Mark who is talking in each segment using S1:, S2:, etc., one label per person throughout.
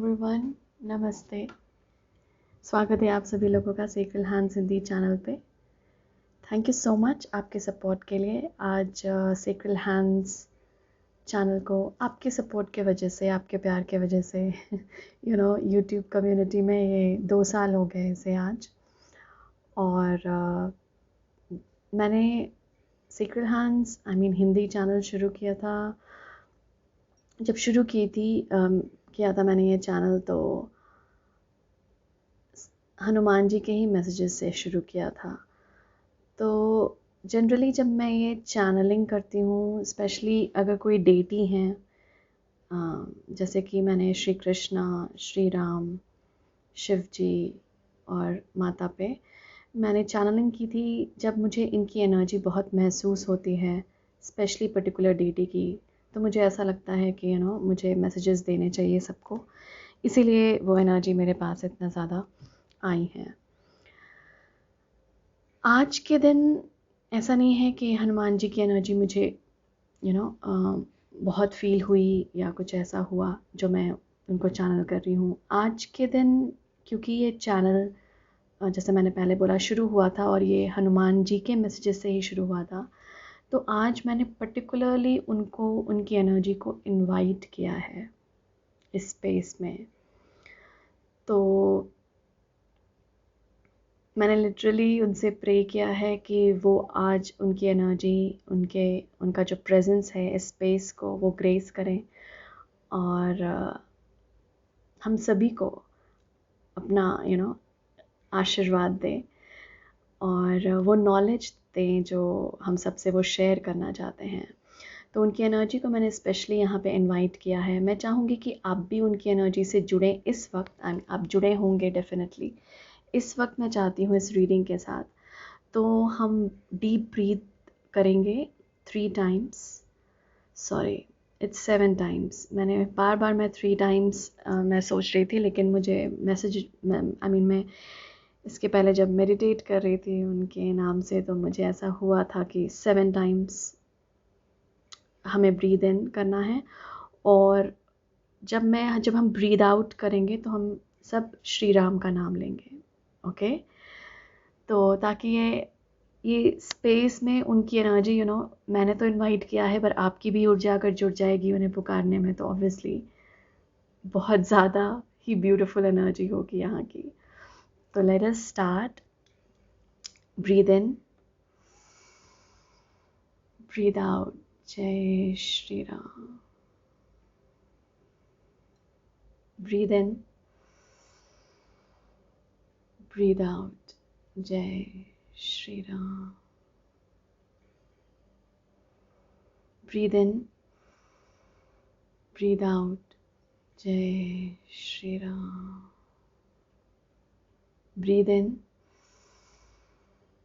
S1: Everyone, नमस्ते। स्वागत है आप सभी लोगों का सेक्रेड हैंड्स हिंदी चैनल पे। थैंक यू सो मच आपके सपोर्ट के लिए। आज सेक्रेड हैंड्स चैनल को आपके सपोर्ट के वजह से, आपके प्यार के वजह से यूट्यूब कम्युनिटी में ये 2 साल हो गए इसे आज। और मैंने सेक्रेड हैंड्स हिंदी चैनल शुरू किया था। जब शुरू किया था मैंने ये चैनल, तो हनुमान जी के ही मैसेजेस से शुरू किया था। तो जनरली जब मैं ये चैनलिंग करती हूँ, स्पेशली अगर कोई डेटी हैं, जैसे कि मैंने श्री कृष्णा, श्री राम, शिव जी और माता पे मैंने चैनलिंग की थी, जब मुझे इनकी एनर्जी बहुत महसूस होती है, स्पेशली पर्टिकुलर डेटी की। तो मुझे ऐसा लगता है कि मुझे मैसेजेस देने चाहिए सबको, इसीलिए वो एनर्जी मेरे पास इतना ज़्यादा आई है। आज के दिन ऐसा नहीं है कि हनुमान जी की एनर्जी मुझे बहुत फील हुई या कुछ ऐसा हुआ जो मैं उनको चैनल कर रही हूँ। आज के दिन, क्योंकि ये चैनल जैसे मैंने पहले बोला शुरू हुआ था और ये हनुमान जी के मैसेजेस से ही शुरू हुआ था, तो आज मैंने पर्टिकुलरली उनको, उनकी एनर्जी को इनवाइट किया है इस स्पेस में। तो मैंने लिटरली उनसे प्रे किया है कि वो आज उनकी एनर्जी, उनका जो प्रेजेंस है इस स्पेस को वो ग्रेस करें, और हम सभी को अपना आशीर्वाद दें, और वो नॉलेज दें जो हम सबसे वो शेयर करना चाहते हैं। तो उनकी एनर्जी को मैंने स्पेशली यहाँ पे इनवाइट किया है। मैं चाहूँगी कि आप भी उनकी एनर्जी से जुड़ें इस वक्त। आप जुड़े होंगे डेफिनेटली। इस वक्त मैं चाहती हूँ इस रीडिंग के साथ, तो हम डीप ब्रीथ करेंगे 3 टाइम्स, सॉरी इट्स 7 टाइम्स। मैंने बार मैं 3 टाइम्स मैं सोच रही थी, लेकिन मुझे मैसेज मैं इसके पहले जब मेडिटेट कर रही थी उनके नाम से, तो मुझे ऐसा हुआ था कि 7 टाइम्स हमें ब्रीद इन करना है, और जब हम ब्रीद आउट करेंगे तो हम सब श्री राम का नाम लेंगे। ओके, तो ताकि ये स्पेस में उनकी एनर्जी मैंने तो इनवाइट किया है, पर आपकी भी ऊर्जा अगर जुड़ जाएगी उन्हें पुकारने में, तो ऑब्वियसली बहुत ज़्यादा ही ब्यूटीफुल एनर्जी होगी यहाँ की। तो let us start. Breathe in, breathe out. जय Shri Ram. Breathe in, breathe out. जय Shri Ram. Breathe in, breathe out. जय Shri Ram. Breathe in,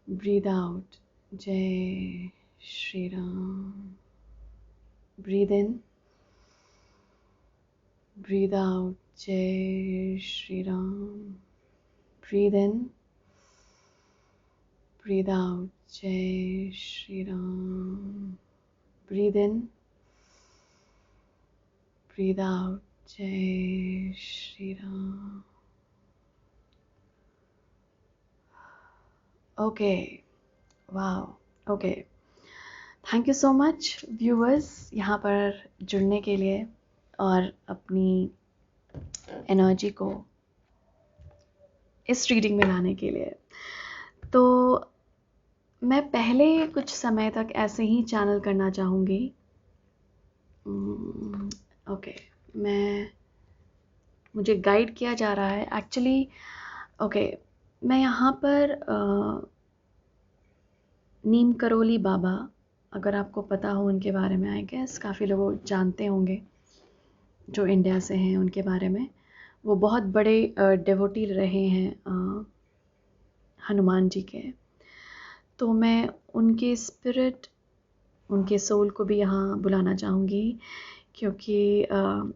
S1: breathe out. जय Shri Ram. Breathe in, breathe out. जय Shri Ram. Breathe in, breathe out. जय Shri Ram. Breathe in, breathe out. जय Shri Ram. Okay, वाह, okay. Thank you so much viewers यहाँ पर जुड़ने के लिए और अपनी एनर्जी को इस रीडिंग में लाने के लिए। तो मैं पहले कुछ समय तक ऐसे ही चैनल करना चाहूँगी। ओके, मुझे गाइड किया जा रहा है एक्चुअली। ओके, मैं यहाँ पर नीम करोली बाबा, अगर आपको पता हो उनके बारे में, आई गेस काफ़ी लोग जानते होंगे जो इंडिया से हैं उनके बारे में। वो बहुत बड़े डेवोटी रहे हैं हनुमान जी के। तो मैं उनके स्पिरिट, उनके सोल को भी यहाँ बुलाना चाहूँगी, क्योंकि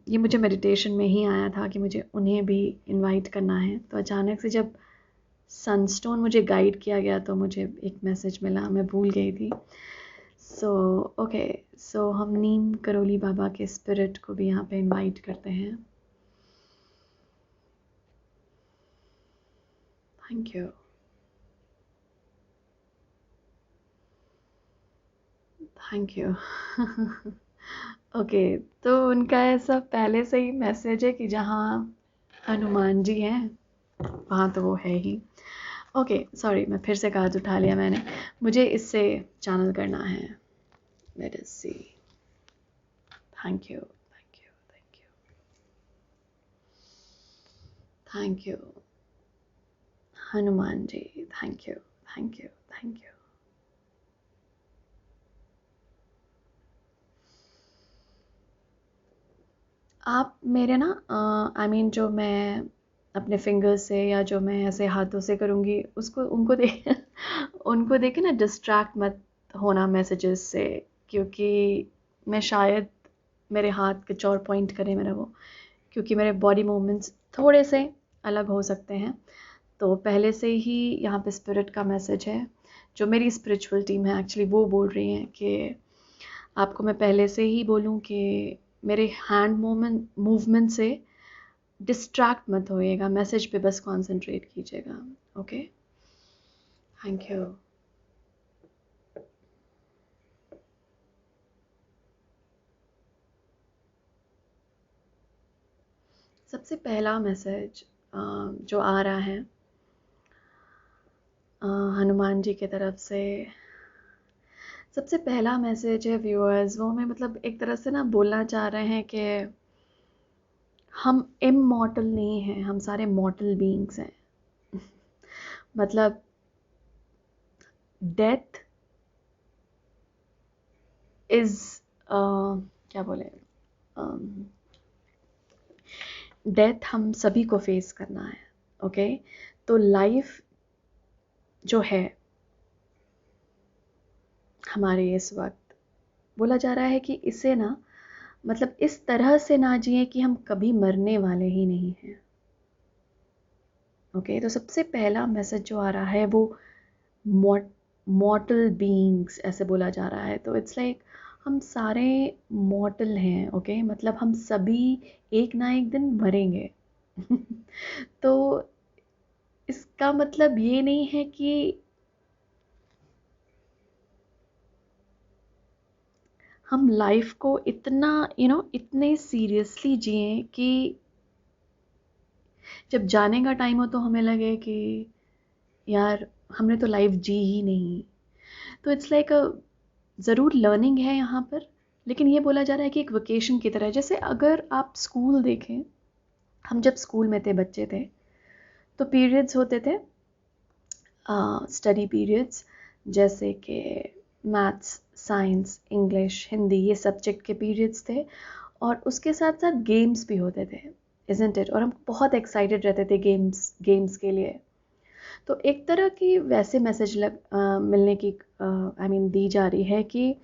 S1: ये मुझे मेडिटेशन में ही आया था कि मुझे उन्हें भी इनवाइट करना है। तो अचानक से जब सनस्टोन मुझे गाइड किया गया तो मुझे एक मैसेज मिला, मैं भूल गई थी। सो हम नीम करोली बाबा के स्पिरिट को भी यहाँ पे इनवाइट करते हैं। Thank you, thank you. Okay, तो उनका ऐसा पहले से ही मैसेज है कि जहाँ हनुमान जी हैं वहाँ तो वो है ही। ओके, सॉरी, मैं फिर से कार्ड उठा लिया मैंने। मुझे इससे चैनल करना है। Let us see. Thank you, thank you, thank you, thank you Hanuman ji. Thank you, thank you, thank you. आप मेरे ना आई मीन जो मैं अपने फिंगर्स से या जो मैं ऐसे हाथों से करूँगी उसको उनको देख उनको देख के ना डिस्ट्रैक्ट मत होना मैसेजेस से, क्योंकि मैं शायद मेरे हाथ कुछ और पॉइंट करे मेरा वो, क्योंकि मेरे बॉडी मूवमेंट्स थोड़े से अलग हो सकते हैं। तो पहले से ही यहाँ पे स्पिरिट का मैसेज है, जो मेरी स्पिरिचुअल टीम है एक्चुअली वो बोल रही हैं कि आपको मैं पहले से ही बोलूँ कि मेरे हैंड मूवमेंट से डिस्ट्रैक्ट मत होइएगा, मैसेज पे बस कंसंट्रेट कीजिएगा। Okay, thank you. सबसे पहला मैसेज जो आ रहा है हनुमान जी की तरफ से, सबसे पहला मैसेज है व्यूअर्स, वो मैं मतलब एक तरह से ना बोलना चाह रहे हैं कि हम इमॉर्टल नहीं हैं, हम सारे मॉर्टल बीइंग्स हैं। मतलब डेथ इज क्या बोले, डेथ हम सभी को फेस करना है। ओके, तो लाइफ जो है हमारे इस वक्त, बोला जा रहा है कि इसे ना मतलब इस तरह से ना जिए कि हम कभी मरने वाले ही नहीं हैं। ओके, तो सबसे पहला मैसेज जो आ रहा है वो मॉर्टल बीइंग्स ऐसे बोला जा रहा है। तो इट्स लाइक हम सारे मॉर्टल हैं। ओके, मतलब हम सभी एक ना एक दिन मरेंगे। तो इसका मतलब ये नहीं है कि हम लाइफ को इतना इतने सीरियसली जिएं कि जब जाने का टाइम हो तो हमें लगे कि यार हमने तो लाइफ जी ही नहीं। तो इट्स लाइक ज़रूर लर्निंग है यहाँ पर, लेकिन ये बोला जा रहा है कि एक वेकेशन की तरह। जैसे अगर आप स्कूल देखें, हम जब स्कूल में थे, बच्चे थे, तो पीरियड्स होते थे, स्टडी पीरियड्स, जैसे कि मैथ्स, साइंस, इंग्लिश, हिंदी, ये सब्जेक्ट के पीरियड्स थे, और उसके साथ साथ गेम्स भी होते थे, इज़न्ट इट? और हम बहुत एक्साइटेड रहते थे गेम्स के लिए। तो एक तरह की वैसे मैसेज मिलने की आई मीन दी जा रही है कि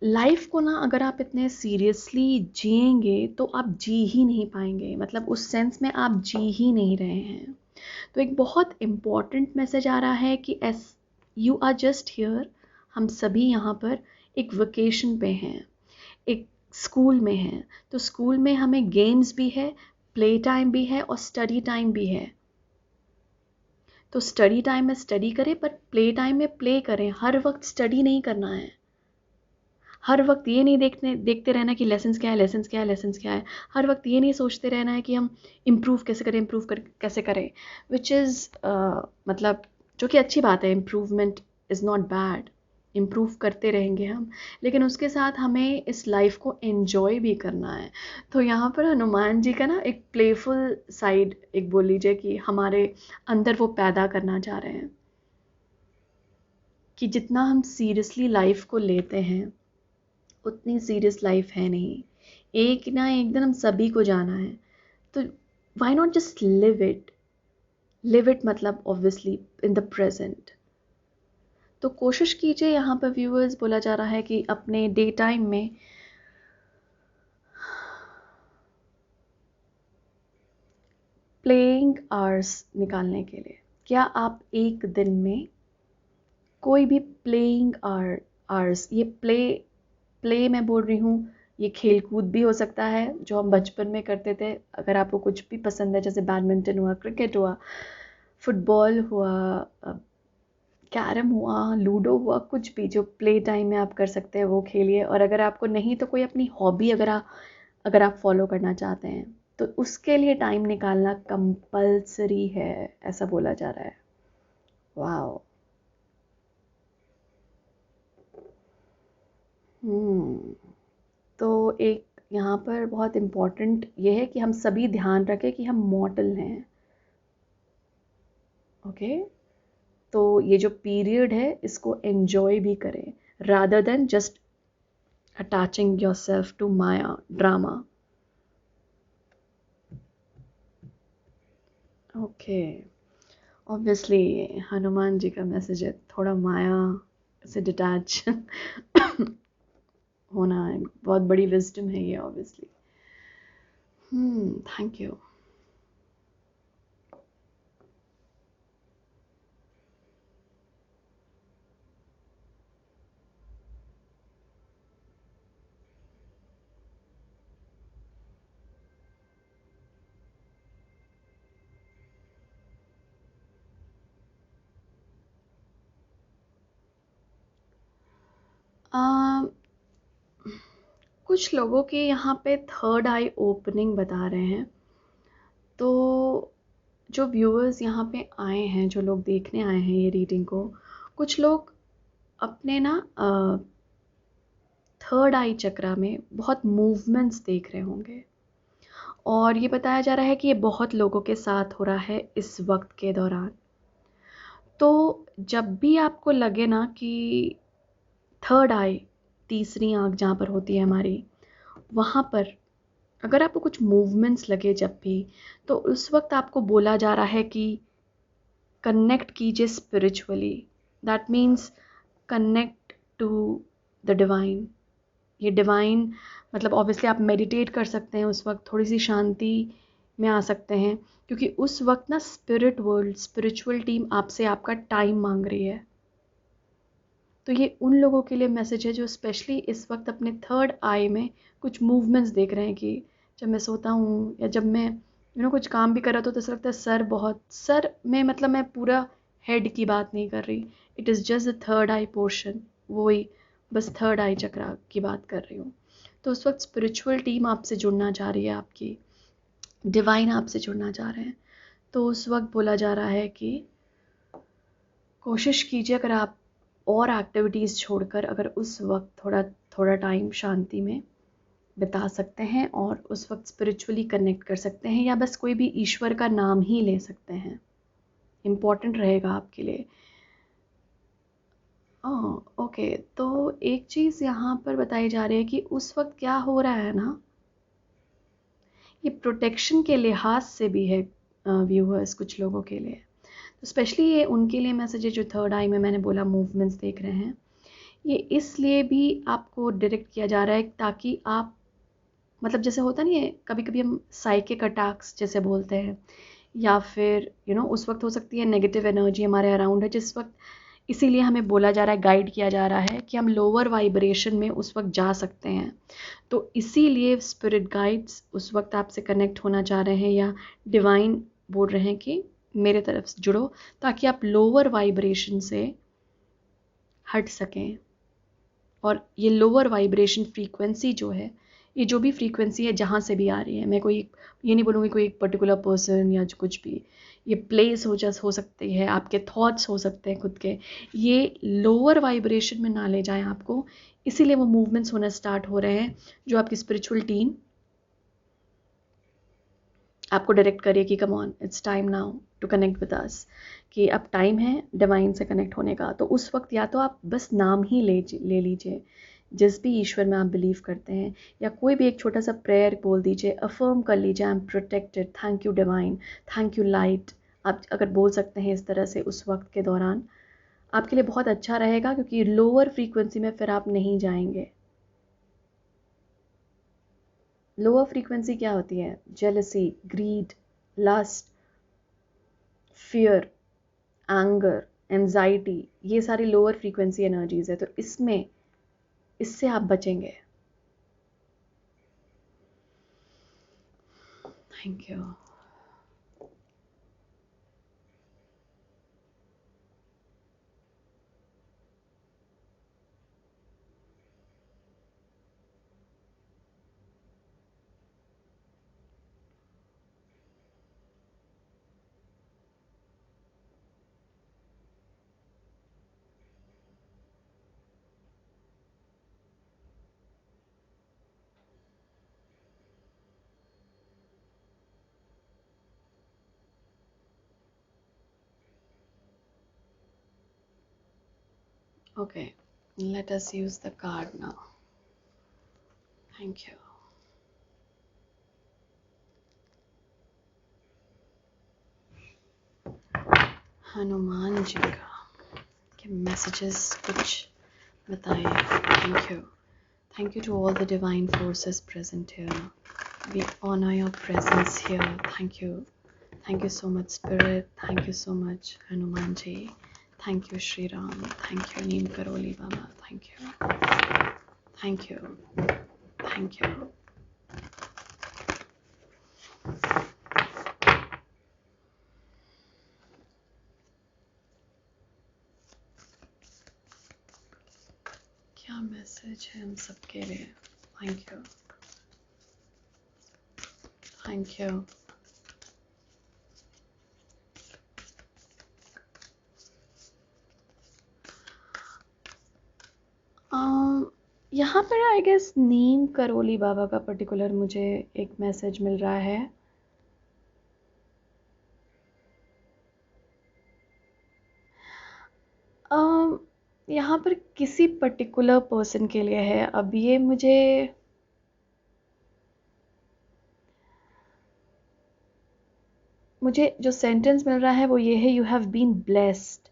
S1: लाइफ को ना अगर आप इतने सीरियसली जिएंगे तो आप जी ही नहीं पाएंगे, मतलब उस सेंस में आप जी ही नहीं रहे हैं। तो एक बहुत इम्पॉर्टेंट मैसेज आ रहा है कि as you are just here, हम सभी यहाँ पर एक वेकेशन पे हैं, एक स्कूल में हैं। तो स्कूल में हमें गेम्स भी है, प्ले टाइम भी है और स्टडी टाइम भी है। तो स्टडी टाइम में स्टडी करें, पर प्ले टाइम में प्ले करें। हर वक्त स्टडी नहीं करना है, हर वक्त ये नहीं देखते रहना कि लेसन्स क्या है, लेसन्स क्या है, लेसन्स क्या है। हर वक्त ये नहीं सोचते रहना है कि हम इम्प्रूव कैसे करें, कैसे करें, विच इज़ मतलब जो कि अच्छी बात है। Improvement is not bad, improve करते रहेंगे हम, लेकिन उसके साथ हमें इस लाइफ को एन्जॉय भी करना है। तो यहाँ पर हनुमान जी का ना एक प्लेफुल साइड, एक बोल लीजिए कि हमारे अंदर वो पैदा करना चाह रहे हैं कि जितना हम सीरियसली लाइफ को लेते हैं उतनी सीरियस लाइफ है नहीं। एक ना एक दिन हम सभी को जाना है, तो why not just live it, मतलब ऑब्वियसली इन द प्रेजेंट। तो कोशिश कीजिए, यहाँ पर व्यूअर्स बोला जा रहा है कि अपने डे टाइम में प्लेइंग आवर्स निकालने के लिए, क्या आप एक दिन में कोई भी प्लेइंग आवर्स, ये प्ले मैं बोल रही हूँ, ये खेल कूद भी हो सकता है जो हम बचपन में करते थे। अगर आपको कुछ भी पसंद है, जैसे बैडमिंटन हुआ, क्रिकेट हुआ, फुटबॉल हुआ, कैरम हुआ, लूडो हुआ, कुछ भी जो प्ले टाइम में आप कर सकते हैं वो खेलिए। और अगर आपको नहीं तो कोई अपनी हॉबी अगर आप फॉलो करना चाहते हैं तो उसके लिए टाइम निकालना कंपल्सरी है, ऐसा बोला जा रहा है। वाओ। हम्म। तो एक यहाँ पर बहुत इम्पोर्टेंट ये है कि हम सभी ध्यान रखें कि हम मॉर्टल हैं। ओके। तो ये जो पीरियड है इसको एंजॉय भी करें rather than just attaching yourself to माया drama. Okay. Obviously Hanuman ji का मैसेज है थोड़ा माया से डिटैच होना है, बहुत बड़ी विजडम है ये ऑब्वियसली। Thank you. कुछ लोगों के यहाँ पे थर्ड आई ओपनिंग बता रहे हैं। तो जो व्यूअर्स यहाँ पे आए हैं, जो लोग देखने आए हैं ये रीडिंग को, कुछ लोग अपने ना थर्ड आई चक्रा में बहुत मूवमेंट्स देख रहे होंगे। और ये बताया जा रहा है कि ये बहुत लोगों के साथ हो रहा है इस वक्त के दौरान। तो जब भी आपको लगे ना कि थर्ड आई, तीसरी आंख जहाँ पर होती है हमारी, वहाँ पर अगर आपको कुछ मूवमेंट्स लगे जब भी, तो उस वक्त आपको बोला जा रहा है कि कनेक्ट कीजिए spiritually. That means connect to the divine. ये डिवाइन मतलब ऑब्वियसली आप मेडिटेट कर सकते हैं उस वक्त, थोड़ी सी शांति में आ सकते हैं, क्योंकि उस वक्त ना स्पिरिट वर्ल्ड, स्पिरिचुअल टीम आपसे आपका टाइम मांग रही है। तो ये उन लोगों के लिए मैसेज है जो स्पेशली इस वक्त अपने थर्ड आई में कुछ मूवमेंट्स देख रहे हैं कि जब मैं सोता हूँ या जब मैं कुछ काम भी कर रहा था तो ऐसा लगता है सर में, मतलब मैं पूरा हेड की बात नहीं कर रही, it is just the third I portion, वही बस थर्ड आई चक्रा की बात कर रही हूँ। तो उस वक्त स्पिरिचुअल टीम आपसे जुड़ना चाह रही है, आपकी डिवाइन आपसे जुड़ना चाह रहे हैं। तो उस वक्त बोला जा रहा है कि कोशिश कीजिए, अगर आप और एक्टिविटीज़ छोड़कर अगर उस वक्त थोड़ा थोड़ा टाइम शांति में बिता सकते हैं और उस वक्त स्पिरिचुअली कनेक्ट कर सकते हैं, या बस कोई भी ईश्वर का नाम ही ले सकते हैं, इम्पॉर्टेंट रहेगा आपके लिए। ओके। तो एक चीज़ यहाँ पर बताई जा रही है कि उस वक्त क्या हो रहा है ना, ये प्रोटेक्शन के लिहाज से भी है व्यूअर्स, कुछ लोगों के लिए। तो स्पेशली ये उनके लिए मैसेज है जो थर्ड आई में मैंने बोला मूवमेंट्स देख रहे हैं। ये इसलिए भी आपको डायरेक्ट किया जा रहा है ताकि आप, मतलब जैसे होता नहीं है कभी कभी हम साइकिक अटैक्स जैसे बोलते हैं, या फिर उस वक्त हो सकती है नेगेटिव एनर्जी हमारे अराउंड है जिस वक्त, इसीलिए हमें बोला जा रहा है, गाइड किया जा रहा है कि हम लोअर वाइब्रेशन में उस वक्त जा सकते हैं। तो इसीलिए स्पिरिट गाइड्स उस वक्त आपसे कनेक्ट होना चाह रहे हैं, या डिवाइन बोल रहे हैं कि मेरे तरफ से जुड़ो, ताकि आप लोअर वाइब्रेशन से हट सकें। और ये लोअर वाइब्रेशन फ्रीक्वेंसी जो है, ये जो भी फ्रीक्वेंसी है जहाँ से भी आ रही है, मैं कोई ये नहीं बोलूँगी कोई एक पर्टिकुलर पर्सन या जो कुछ भी, ये प्लेस हो सकती है, आपके थॉट्स हो सकते हैं खुद के, ये लोअर वाइब्रेशन में ना ले जाएं आपको। इसीलिए वो मूवमेंट्स होना स्टार्ट हो रहे हैं जो आपकी स्पिरिचुअल टीम आपको डायरेक्ट करिए कि come on, it's time now to connect with us, कि अब टाइम है डिवाइन से कनेक्ट होने का। तो उस वक्त या तो आप बस नाम ही ले लीजिए जिस भी ईश्वर में आप बिलीव करते हैं, या कोई भी एक छोटा सा प्रेयर बोल दीजिए, अफर्म कर लीजिए, I am protected, thank you divine, thank you light. आप अगर बोल सकते हैं इस तरह से उस वक्त के दौरान, आपके लिए बहुत अच्छा रहेगा, क्योंकि लोअर फ्रीक्वेंसी में फिर आप नहीं जाएंगे। लोअर फ्रीक्वेंसी क्या होती है? Jealousy, greed, lust, fear, anger, anxiety, ये सारी लोअर फ्रीक्वेंसी एनर्जीज है। तो इससे आप बचेंगे। Thank you. Okay, let us use the card now. Thank you. Hanuman ji का के मैसेजेस कुछ बताइए. Thank you. Thank you to all the divine forces present here. We honor your presence here. Thank you. Thank you so much, Spirit. Thank you so much, Hanuman ji. Thank you, Shri Ram. Thank you, Neem Karoli Baba. Thank you. Thank you. Thank you. क्या message है हम सबके लिए? Thank you. Thank you. यहाँ पर I guess Neem Karoli Baba का particular मुझे एक मैसेज मिल रहा है. यहाँ पर किसी पर्टिकुलर पर्सन के लिए है. अब ये मुझे जो सेंटेंस मिल रहा है वो ये है, यू हैव बीन ब्लेस्ड.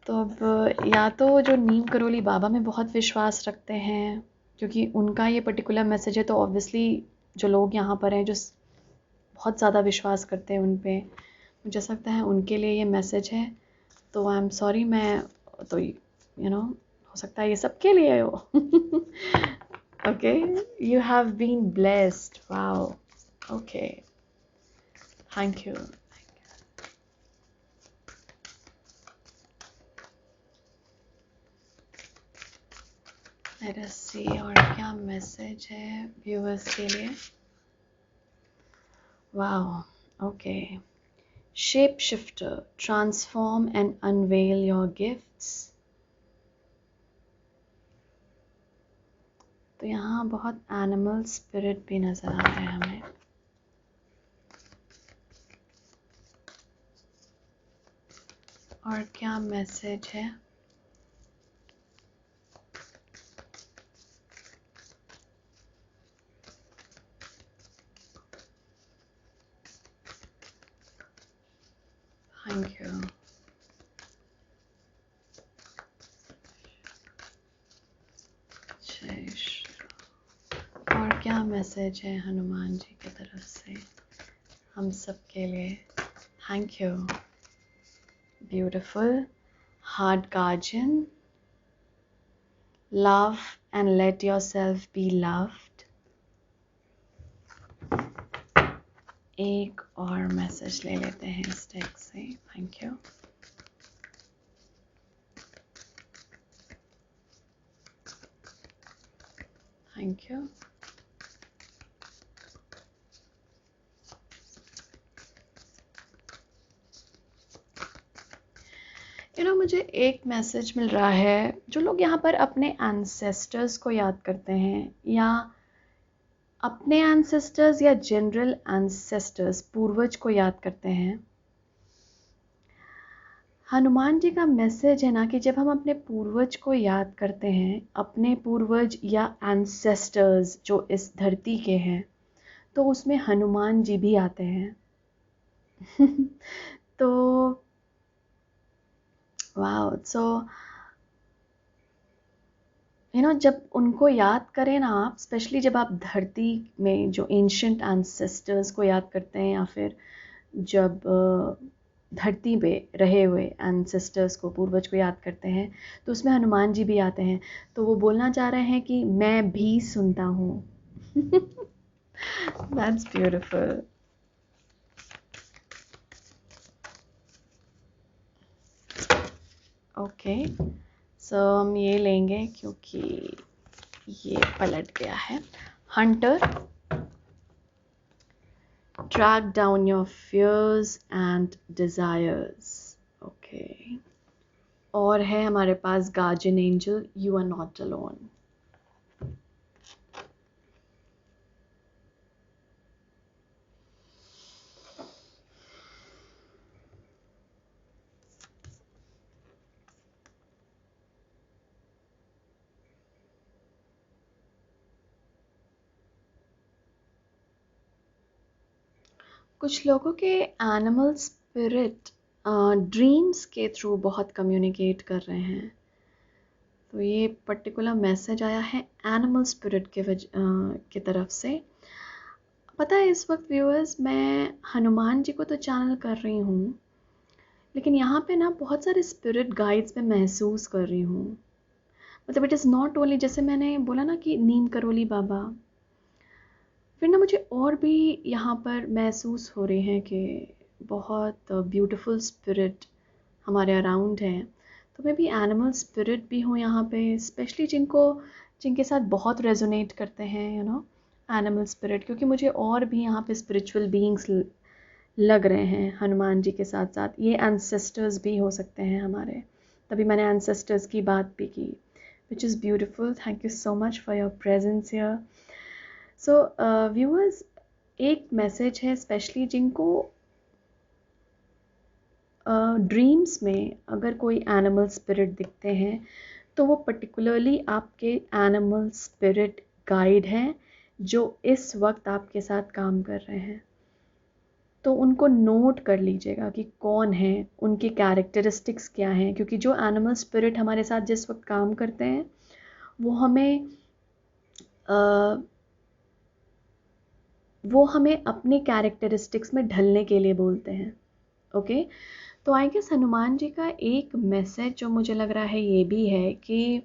S1: तो अब या तो जो नीम करोली बाबा में बहुत विश्वास रखते हैं, क्योंकि उनका ये पर्टिकुलर मैसेज है, तो ऑब्वियसली जो लोग यहाँ पर हैं जो बहुत ज़्यादा विश्वास करते हैं उन पे, मुझे लगता है उनके लिए ये मैसेज है. तो आई एम सॉरी, मैं तो हो सकता है ये सबके लिए हो. Okay, you have been blessed. Wow. Okay, thank you. Let us see और क्या मैसेज है व्यूअर्स के लिए. Wow. Okay. Shapeshifter, transform and unveil your gifts. तो यहाँ बहुत एनिमल स्पिरिट भी नज़र आ रहा है हमें. और क्या मैसेज है? Thank you. और क्या मैसेज है हनुमान जी की तरफ से हम सब के लिए? Thank you. Beautiful. Heart guardian, love and let yourself be loved. एक और मैसेज ले लेते हैं इस टेक से. Thank you. Thank you. मुझे एक मैसेज मिल रहा है, जो लोग यहाँ पर अपने एंसेस्टर्स को याद करते हैं, या अपने एंसेस्टर्स या जनरल एंसेस्टर्स, पूर्वज को याद करते हैं, हनुमान जी का मैसेज है ना कि जब हम अपने पूर्वज को याद करते हैं, अपने पूर्वज या एंसेस्टर्स जो इस धरती के हैं, तो उसमें हनुमान जी भी आते हैं. तो वाओ. सो जब उनको याद करें ना आप, स्पेशली जब आप धरती में जो एंशंट एंसेस्टर्स को याद करते हैं, या फिर जब धरती पे रहे हुए एंसेस्टर्स को, पूर्वज को याद करते हैं, तो उसमें हनुमान जी भी आते हैं. तो वो बोलना चाह रहे हैं कि मैं भी सुनता हूँ. That's beautiful. ओके, सो हम ये लेंगे क्योंकि ये पलट गया है. Hunter, track down your fears and desires. Okay. और है हमारे पास guardian angel, you are not alone. कुछ लोगों के एनिमल स्पिरिट ड्रीम्स के थ्रू बहुत कम्युनिकेट कर रहे हैं। तो ये पर्टिकुलर मैसेज आया है एनिमल स्पिरिट के तरफ से। पता है इस वक्त व्यूअर्स मैं हनुमान जी को तो चैनल कर रही हूँ, लेकिन यहाँ पे ना बहुत सारे स्पिरिट गाइड्स मैं महसूस कर रही हूँ। मतलब इट इज़ नॉट ओनली, जैसे मैंने बोला ना कि नीम करोली बाबा, फिर ना मुझे और भी यहाँ पर महसूस हो रहे हैं कि बहुत ब्यूटीफुल स्पिरिट हमारे अराउंड हैं। तो मैं भी एनिमल स्पिरिट भी हूँ यहाँ पे, स्पेशली जिनके साथ बहुत रेजोनेट करते हैं एनिमल स्पिरिट, क्योंकि मुझे और भी यहाँ पे स्पिरिचुअल बीइंग्स लग रहे हैं हनुमान जी के साथ साथ। ये एंसेस्टर्स भी हो सकते हैं हमारे, तभी मैंने एंसेस्टर्स की बात भी की, which is beautiful. Thank you so much for your presence here. So viewers, एक मैसेज है स्पेशली जिनको ड्रीम्स में अगर कोई एनिमल स्पिरिट दिखते हैं तो वो पर्टिकुलरली आपके एनिमल स्पिरिट गाइड हैं जो इस वक्त आपके साथ काम कर रहे हैं। तो उनको नोट कर लीजिएगा कि कौन है, उनकी कैरेक्टरिस्टिक्स क्या हैं, क्योंकि जो एनिमल स्पिरिट हमारे साथ जिस वक्त काम करते हैं वो हमें अपने कैरेक्टरिस्टिक्स में ढलने के लिए बोलते हैं। ओके, तो आई गेस हनुमान जी का एक मैसेज जो मुझे लग रहा है ये भी है कि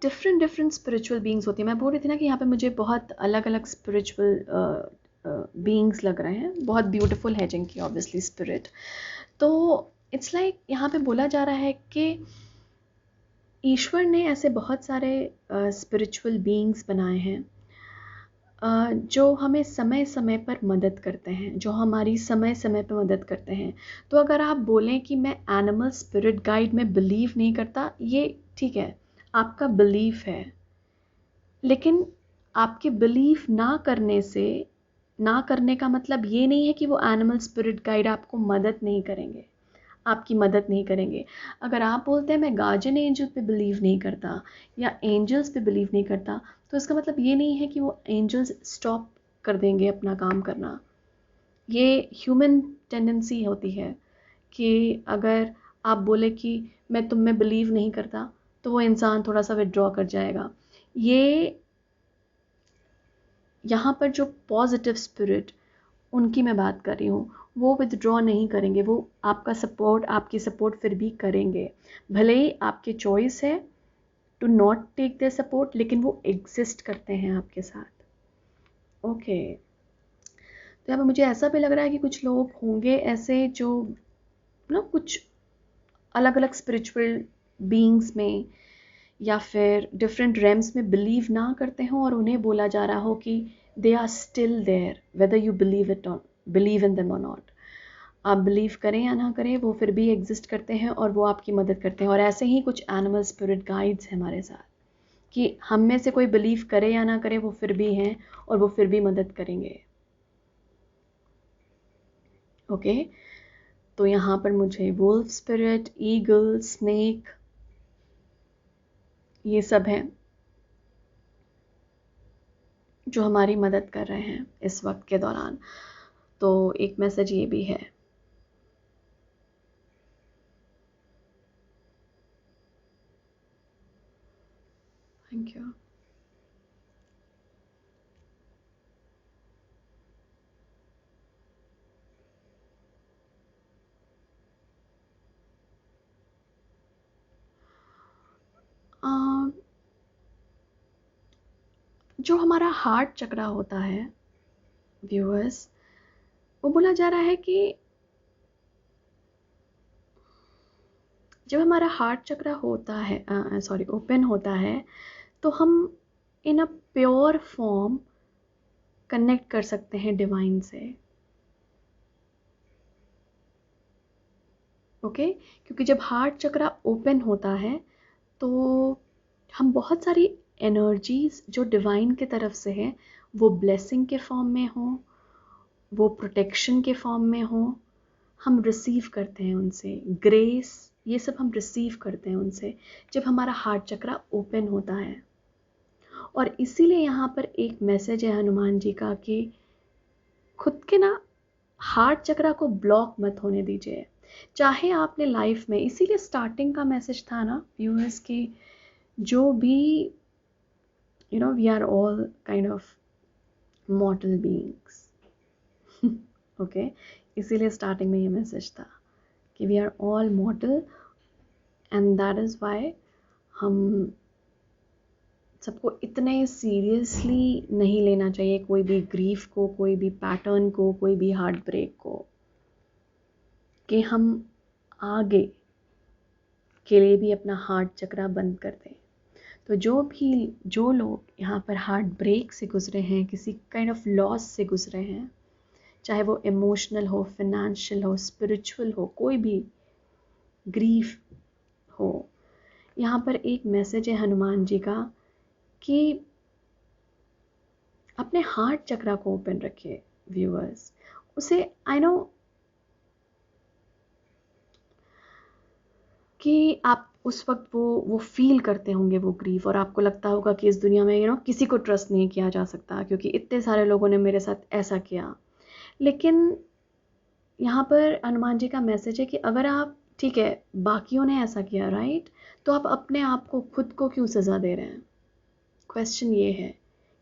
S1: डिफरेंट स्पिरिचुअल बीइंग्स होती है। मैं बोल रही थी ना कि यहाँ पे मुझे बहुत अलग अलग स्पिरिचुअल बीइंग्स लग रहे हैं, बहुत ब्यूटीफुल है जिनकी ऑब्वियसली स्पिरिट। तो इट्स लाइक यहाँ पे बोला जा रहा है कि ईश्वर ने ऐसे बहुत सारे स्पिरिचुअल बीइंग्स बनाए हैं जो हमें समय समय पर मदद करते हैं, जो हमारी समय समय पर मदद करते हैं। तो अगर आप बोलें कि मैं एनिमल स्पिरिट गाइड में बिलीव नहीं करता, ये ठीक है, आपका बिलीफ है, लेकिन आपके बिलीफ ना करने का मतलब ये नहीं है कि वो एनिमल स्पिरिट गाइड आपको मदद नहीं करेंगे, आपकी मदद नहीं करेंगे। अगर आप बोलते हैं मैं गार्जियन एंजल पे बिलीव नहीं करता या एंजल्स पे बिलीव नहीं करता, तो इसका मतलब ये नहीं है कि वो एंजल्स स्टॉप कर देंगे अपना काम करना। ये ह्यूमन टेंडेंसी होती है कि अगर आप बोले कि मैं तुम में बिलीव नहीं करता, तो वो इंसान थोड़ा सा विड्रॉ कर जाएगा। ये यहाँ पर जो पॉजिटिव स्पिरिट, उनकी मैं बात कर रही हूँ, वो विदड्रॉ नहीं करेंगे, वो आपकी सपोर्ट फिर भी करेंगे। भले ही आपकी चॉइस है to not take their support, लेकिन वो एग्जिस्ट करते हैं आपके साथ। ओके, तो यहाँ पर मुझे ऐसा भी लग रहा है कि कुछ लोग होंगे ऐसे जो कुछ अलग अलग स्पिरिचुअल बीइंग्स में या फिर डिफरेंट रेम्स में बिलीव ना करते हों और उन्हें बोला जा रहा हो कि they are still there whether you believe in them और नॉट। आप बिलीव करें या ना करें, वो फिर भी एग्जिस्ट करते हैं और वो आपकी मदद करते हैं। और ऐसे ही कुछ एनिमल स्पिरिट गाइड्स हैं हमारे साथ कि हम में से कोई बिलीव करे या ना करे, वो फिर भी हैं और वो फिर भी मदद करेंगे। ओके, तो यहाँ पर मुझे वुल्फ स्पिरिट, ईगल, स्नेक, ये सब हैं जो हमारी मदद कर रहे हैं इस वक्त के दौरान। तो एक मैसेज ये भी है। Thank you. जो हमारा हार्ट चक्रा होता है व्यूअर्स, वो बोला जा रहा है कि जब हमारा हार्ट चक्रा होता है ओपन होता है, तो हम इन अ प्योर फॉर्म कनेक्ट कर सकते हैं डिवाइन से। ओके, क्योंकि जब हार्ट चक्रा ओपन होता है तो हम बहुत सारी एनर्जीज जो डिवाइन की तरफ से है, वो ब्लेसिंग के फॉर्म में हो, वो प्रोटेक्शन के फॉर्म में हो, हम रिसीव करते हैं उनसे। ग्रेस ये सब हम रिसीव करते हैं उनसे जब हमारा हार्ट चक्रा ओपन होता है। और इसीलिए यहाँ पर एक मैसेज है हनुमान जी का कि खुद के ना हार्ट चक्रा को ब्लॉक मत होने दीजिए। चाहे आपने लाइफ में, इसीलिए स्टार्टिंग का मैसेज था ना व्यूअर्स की, जो भी we are all kind of mortal beings. Okay, इसीलिए स्टार्टिंग में ये मैसेज था कि we are all mortal and that is why हम सबको इतने सीरियसली नहीं लेना चाहिए कोई भी ग्रीफ को, कोई भी पैटर्न को, कोई भी हार्ट ब्रेक को, कि हम आगे के लिए भी अपना हार्ट चक्रा बंद कर दें। तो जो लोग यहाँ पर हार्ट ब्रेक से गुजरे हैं, किसी काइंड ऑफ लॉस से गुजरे हैं, चाहे वो इमोशनल हो, फिनेंशियल हो, स्पिरिचुअल हो, कोई भी ग्रीफ हो, यहाँ पर एक मैसेज है हनुमान जी का कि अपने हार्ट चक्रा को ओपन रखिए व्यूअर्स। उसे आई नो कि आप उस वक्त वो फील करते होंगे वो ग्रीफ, और आपको लगता होगा कि इस दुनिया में किसी को ट्रस्ट नहीं किया जा सकता क्योंकि इतने सारे लोगों ने मेरे साथ ऐसा किया। लेकिन यहाँ पर हनुमान जी का मैसेज है कि अगर आप, ठीक है बाकियों ने ऐसा किया राइट, तो आप अपने आप को, खुद को क्यों सज़ा दे रहे हैं? क्वेश्चन ये है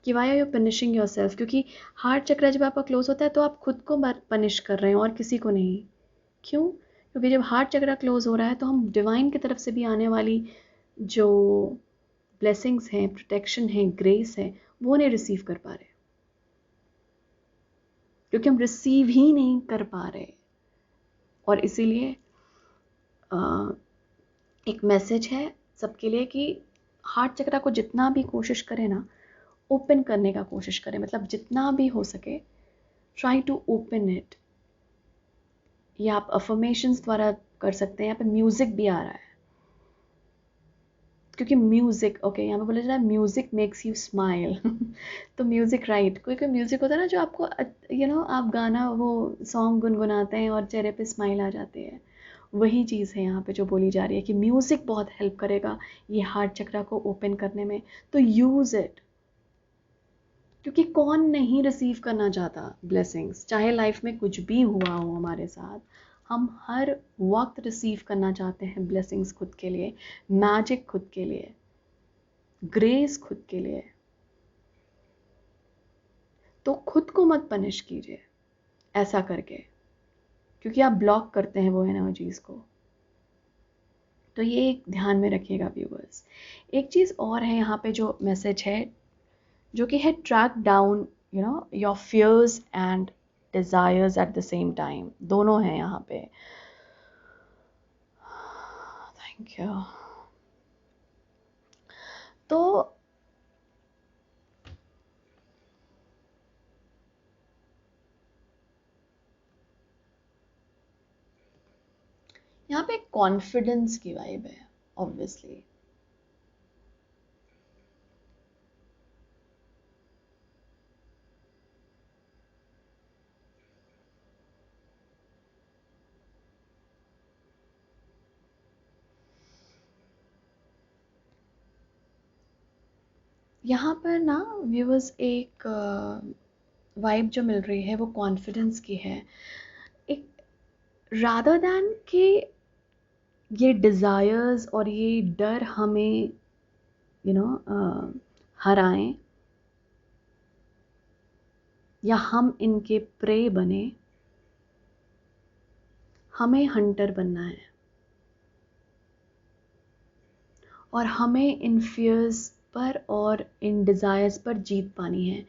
S1: कि why are you punishing yourself? क्योंकि हार्ट चक्र जब आपका क्लोज होता है तो आप खुद को पनिश कर रहे हैं और किसी को नहीं। क्यों? क्योंकि जब हार्ट चक्र क्लोज हो रहा है तो हम डिवाइन की तरफ से भी आने वाली जो ब्लेसिंग्स हैं, प्रोटेक्शन है, ग्रेस है, वो नहीं रिसीव कर पा रहे, क्योंकि हम रिसीव ही नहीं कर पा रहे। और इसीलिए एक मैसेज है सबके लिए कि हार्ट चक्र को जितना भी कोशिश करें ना, ओपन करने का कोशिश करें, मतलब जितना भी हो सके ट्राई टू ओपन इट। ये आप अफर्मेशंस द्वारा कर सकते हैं। यहाँ पे म्यूजिक भी आ रहा है, क्योंकि म्यूजिक, ओके यहाँ पे बोला जा रहा है म्यूजिक मेक्स यू स्माइल। तो म्यूजिक राइट, कोई कोई म्यूजिक होता है ना जो आपको आप गाना, वो सॉन्ग गुनगुनाते हैं और चेहरे पे स्माइल आ जाती है। वही चीज़ है यहाँ पे जो बोली जा रही है कि म्यूजिक बहुत हेल्प करेगा ये हार्ट चक्रा को ओपन करने में। तो यूज इट, क्योंकि कौन नहीं रिसीव करना चाहता ब्लेसिंग्स? चाहे लाइफ में कुछ भी हुआ हो हमारे साथ, हम हर वक्त रिसीव करना चाहते हैं ब्लेसिंग्स, खुद के लिए, मैजिक खुद के लिए, ग्रेस खुद के लिए। तो खुद को मत पनिश कीजिए ऐसा करके, क्योंकि आप ब्लॉक करते हैं वो एनर्जीज को। तो ये एक ध्यान में रखिएगा व्यूअर्स। एक चीज़ और है यहाँ पे जो मैसेज है, जो कि है track down your fears and desires at the same time. दोनों हैं यहाँ पे। Thank you. तो यहाँ पे कॉन्फिडेंस की वाइब है ऑब्वियसली। यहाँ पर ना व्यूअर्स एक वाइब जो मिल रही है वो कॉन्फिडेंस की है। एक रादर दैन कि ये डिज़ायर्स और ये डर हमें हराएं या हम इनके प्रे बने, हमें हंटर बनना है और हमें इन फियर्स पर और इन डिज़ायर्स पर जीत पानी है।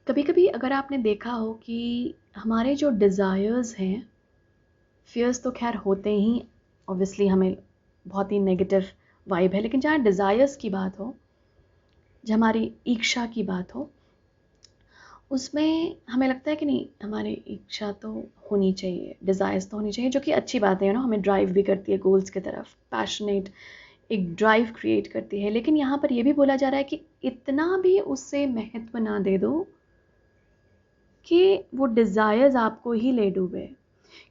S1: कभी कभी अगर आपने देखा हो कि हमारे जो डिज़ायर्स हैं, फियर्स तो खैर होते ही ऑब्वियसली, हमें बहुत ही नेगेटिव वाइब है, लेकिन जहाँ डिज़ायर्स की बात हो, जहाँ हमारी इच्छा की बात हो, उसमें हमें लगता है कि नहीं, हमारी इच्छा तो होनी चाहिए, डिज़ायर्स तो होनी चाहिए, जो कि अच्छी बात है हमें ड्राइव भी करती है गोल्स की तरफ, पैशनेट एक ड्राइव क्रिएट करती है। लेकिन यहाँ पर यह भी बोला जा रहा है कि इतना भी उससे महत्व ना दे दो कि वो डिज़ायर्स आपको ही ले डूबे।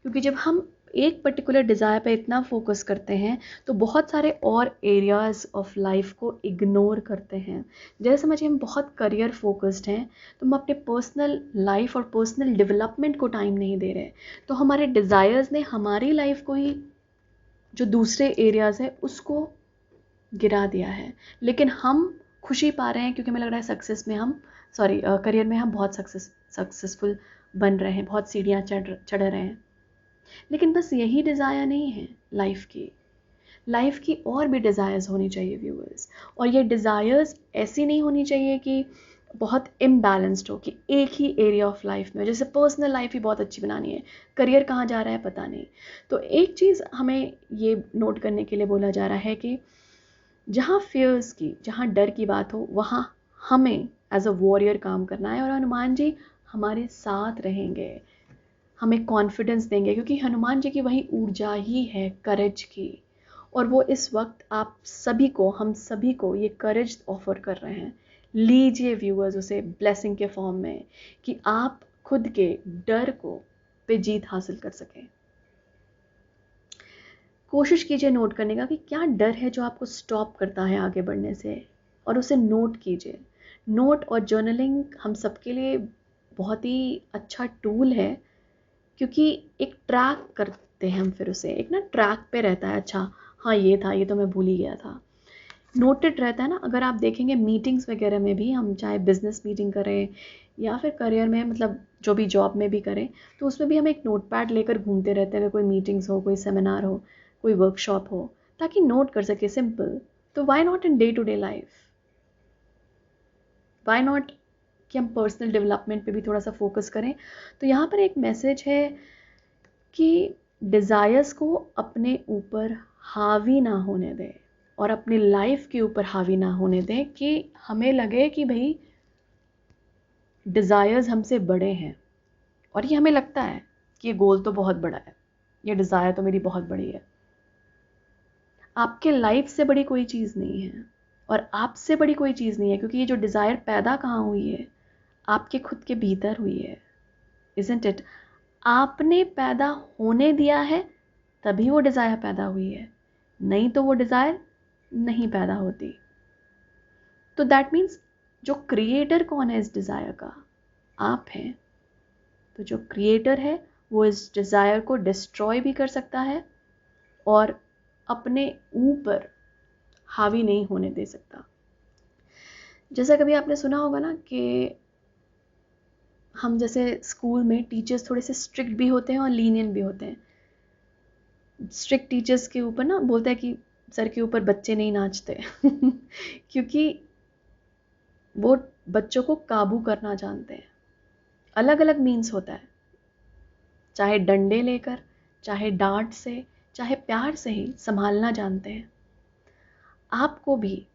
S1: क्योंकि जब हम एक पर्टिकुलर डिज़ायर पे इतना फोकस करते हैं तो बहुत सारे और एरियाज ऑफ लाइफ को इग्नोर करते हैं। जैसे समझिए हम बहुत करियर फोकस्ड हैं तो हम अपने पर्सनल लाइफ और पर्सनल डेवलपमेंट को टाइम नहीं दे रहे, तो हमारे डिज़ायर्स ने हमारी लाइफ को ही, जो दूसरे एरियाज है उसको गिरा दिया है। लेकिन हम खुशी पा रहे हैं क्योंकि हमें लग रहा है सक्सेस में हम करियर में हम बहुत सक्सेसफुल बन रहे हैं, बहुत सीढ़ियाँ चढ़ रहे हैं। लेकिन बस यही डिज़ायर नहीं है लाइफ की और भी डिज़ायर्स होनी चाहिए व्यूअर्स। और ये डिज़ायर्स ऐसी नहीं होनी चाहिए कि बहुत इम्बैलेंस्ड हो, कि एक ही एरिया ऑफ लाइफ में, जैसे पर्सनल लाइफ ही बहुत अच्छी बनानी है, करियर कहाँ जा रहा है पता नहीं। तो एक चीज़ हमें ये नोट करने के लिए बोला जा रहा है कि जहाँ फियर्स की, जहाँ डर की बात हो, वहाँ हमें एज अ वॉरियर काम करना है और हनुमान जी हमारे साथ रहेंगे, हमें कॉन्फिडेंस देंगे, क्योंकि हनुमान जी की वही ऊर्जा ही है करेज की। और वो इस वक्त आप सभी को, हम सभी को ये करेज ऑफर कर रहे हैं। लीजिए व्यूअर्स उसे ब्लेसिंग के फॉर्म में, कि आप खुद के डर को पे जीत हासिल कर सकें। कोशिश कीजिए नोट करने का कि क्या डर है जो आपको स्टॉप करता है आगे बढ़ने से, और उसे नोट कीजिए। नोट और जर्नलिंग हम सबके लिए बहुत ही अच्छा टूल है, क्योंकि एक ट्रैक करते हैं हम, फिर उसे एक ना ट्रैक पे रहता है, अच्छा हाँ ये था, ये तो मैं भूल ही गया था, नोटेड रहता है ना। अगर आप देखेंगे मीटिंग्स वगैरह में भी, हम चाहे बिजनेस मीटिंग करें या फिर करियर में, मतलब जो भी जॉब में भी करें, तो उसमें भी हम एक नोट पैड लेकर घूमते रहते हैं, कोई मीटिंग्स हो, कोई सेमिनार हो, कोई वर्कशॉप हो, ताकि नोट कर सके, सिंपल। तो why not in day to day life, why not कि हम पर्सनल डेवलपमेंट पे भी थोड़ा सा फोकस करें। तो यहाँ पर एक मैसेज है कि डिज़ायर्स को अपने ऊपर हावी ना होने दें, और अपनी लाइफ के ऊपर हावी ना होने दें, कि हमें लगे कि भाई डिज़ायर्स हमसे बड़े हैं, और ये हमें लगता है कि ये गोल तो बहुत बड़ा है, ये डिज़ायर तो मेरी बहुत बड़ी है। आपके लाइफ से बड़ी कोई चीज़ नहीं है, और आपसे बड़ी कोई चीज़ नहीं है, क्योंकि ये जो डिज़ायर पैदा कहाँ हुई है, आपके खुद के भीतर हुई है, इज़न्ट इट? आपने पैदा होने दिया है तभी वो डिज़ायर पैदा हुई है, नहीं तो वो डिज़ायर नहीं पैदा होती। तो दैट मीन्स जो क्रिएटर कौन है इस डिज़ायर का? आप हैं। तो जो क्रिएटर है वो इस डिज़ायर को डिस्ट्रॉय भी कर सकता है और अपने ऊपर हावी नहीं होने दे सकता। जैसा कभी आपने सुना होगा ना कि हम जैसे स्कूल में टीचर्स थोड़े से स्ट्रिक्ट भी होते हैं और लीनियंट भी होते हैं। स्ट्रिक्ट टीचर्स के ऊपर ना बोलते हैं कि सर के ऊपर बच्चे नहीं नाचते क्योंकि वो बच्चों को काबू करना जानते हैं। अलग अलग मीन्स होता है, चाहे डंडे लेकर, चाहे डांट से, चाहे प्यार से ही संभालना जानते हैं। आपको भी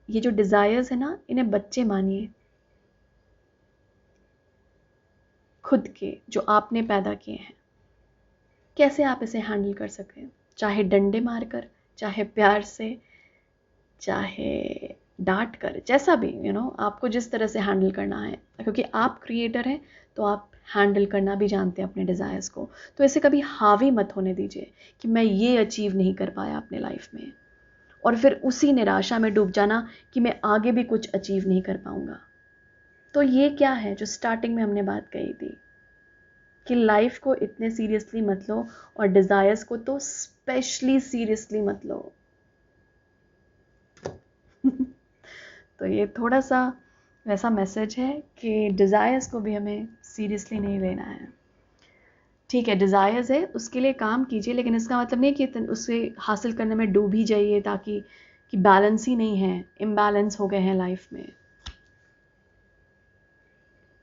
S1: ये जो डिज़ायर्स है ना, इन्हें बच्चे मानिए, खुद के जो आपने पैदा किए हैं। कैसे आप इसे हैंडल कर सकें, चाहे डंडे मारकर, चाहे प्यार से, चाहे डांट कर, जैसा भी आपको जिस तरह से हैंडल करना है, क्योंकि आप क्रिएटर हैं तो आप हैंडल करना भी जानते हैं अपने डिज़ायर्स को। तो इसे कभी हावी मत होने दीजिए कि मैं ये अचीव नहीं कर पाया अपने लाइफ में, और फिर उसी निराशा में डूब जाना कि मैं आगे भी कुछ अचीव नहीं कर पाऊंगा। तो ये क्या है जो स्टार्टिंग में हमने बात कही थी, कि लाइफ को इतने सीरियसली मत लो, और डिज़ायर्स को तो स्पेशली सीरियसली मत लो। तो ये थोड़ा सा वैसा मैसेज है कि डिज़ायर्स को भी हमें सीरियसली नहीं लेना है। ठीक है, डिज़ायर्स है उसके लिए काम कीजिए, लेकिन इसका मतलब नहीं कि उसे हासिल करने में डूब ही जाइए, ताकि कि बैलेंस ही नहीं है, इम्बैलेंस हो गए हैं लाइफ में।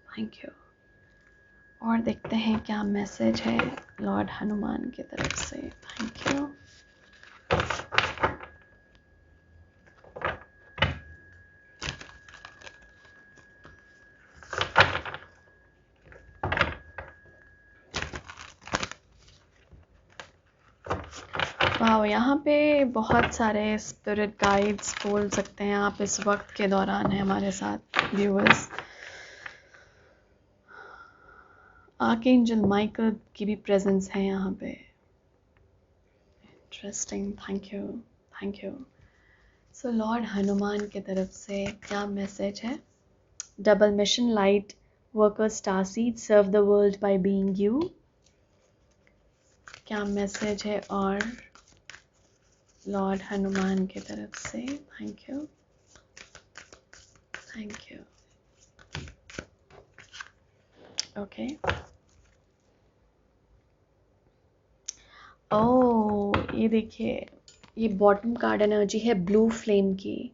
S1: Thank you. और देखते हैं क्या मैसेज है लॉर्ड हनुमान की तरफ से। Thank you. वाह, यहाँ पे बहुत सारे स्पिरिट गाइड्स बोल सकते हैं आप इस वक्त के दौरान है हमारे साथ व्यूअर्स। आर्कएंजल माइकल की भी प्रेजेंस है यहाँ पे। Interesting, thank you. So lord Hanuman की तरफ से क्या मैसेज है? Double mission light worker star seed serve the world by being you, क्या मैसेज है? और लॉर्ड हनुमान की तरफ से थैंक यू। ओके, ओह ये देखिए, ये बॉटम कार्ड एनर्जी है ब्लू फ्लेम की,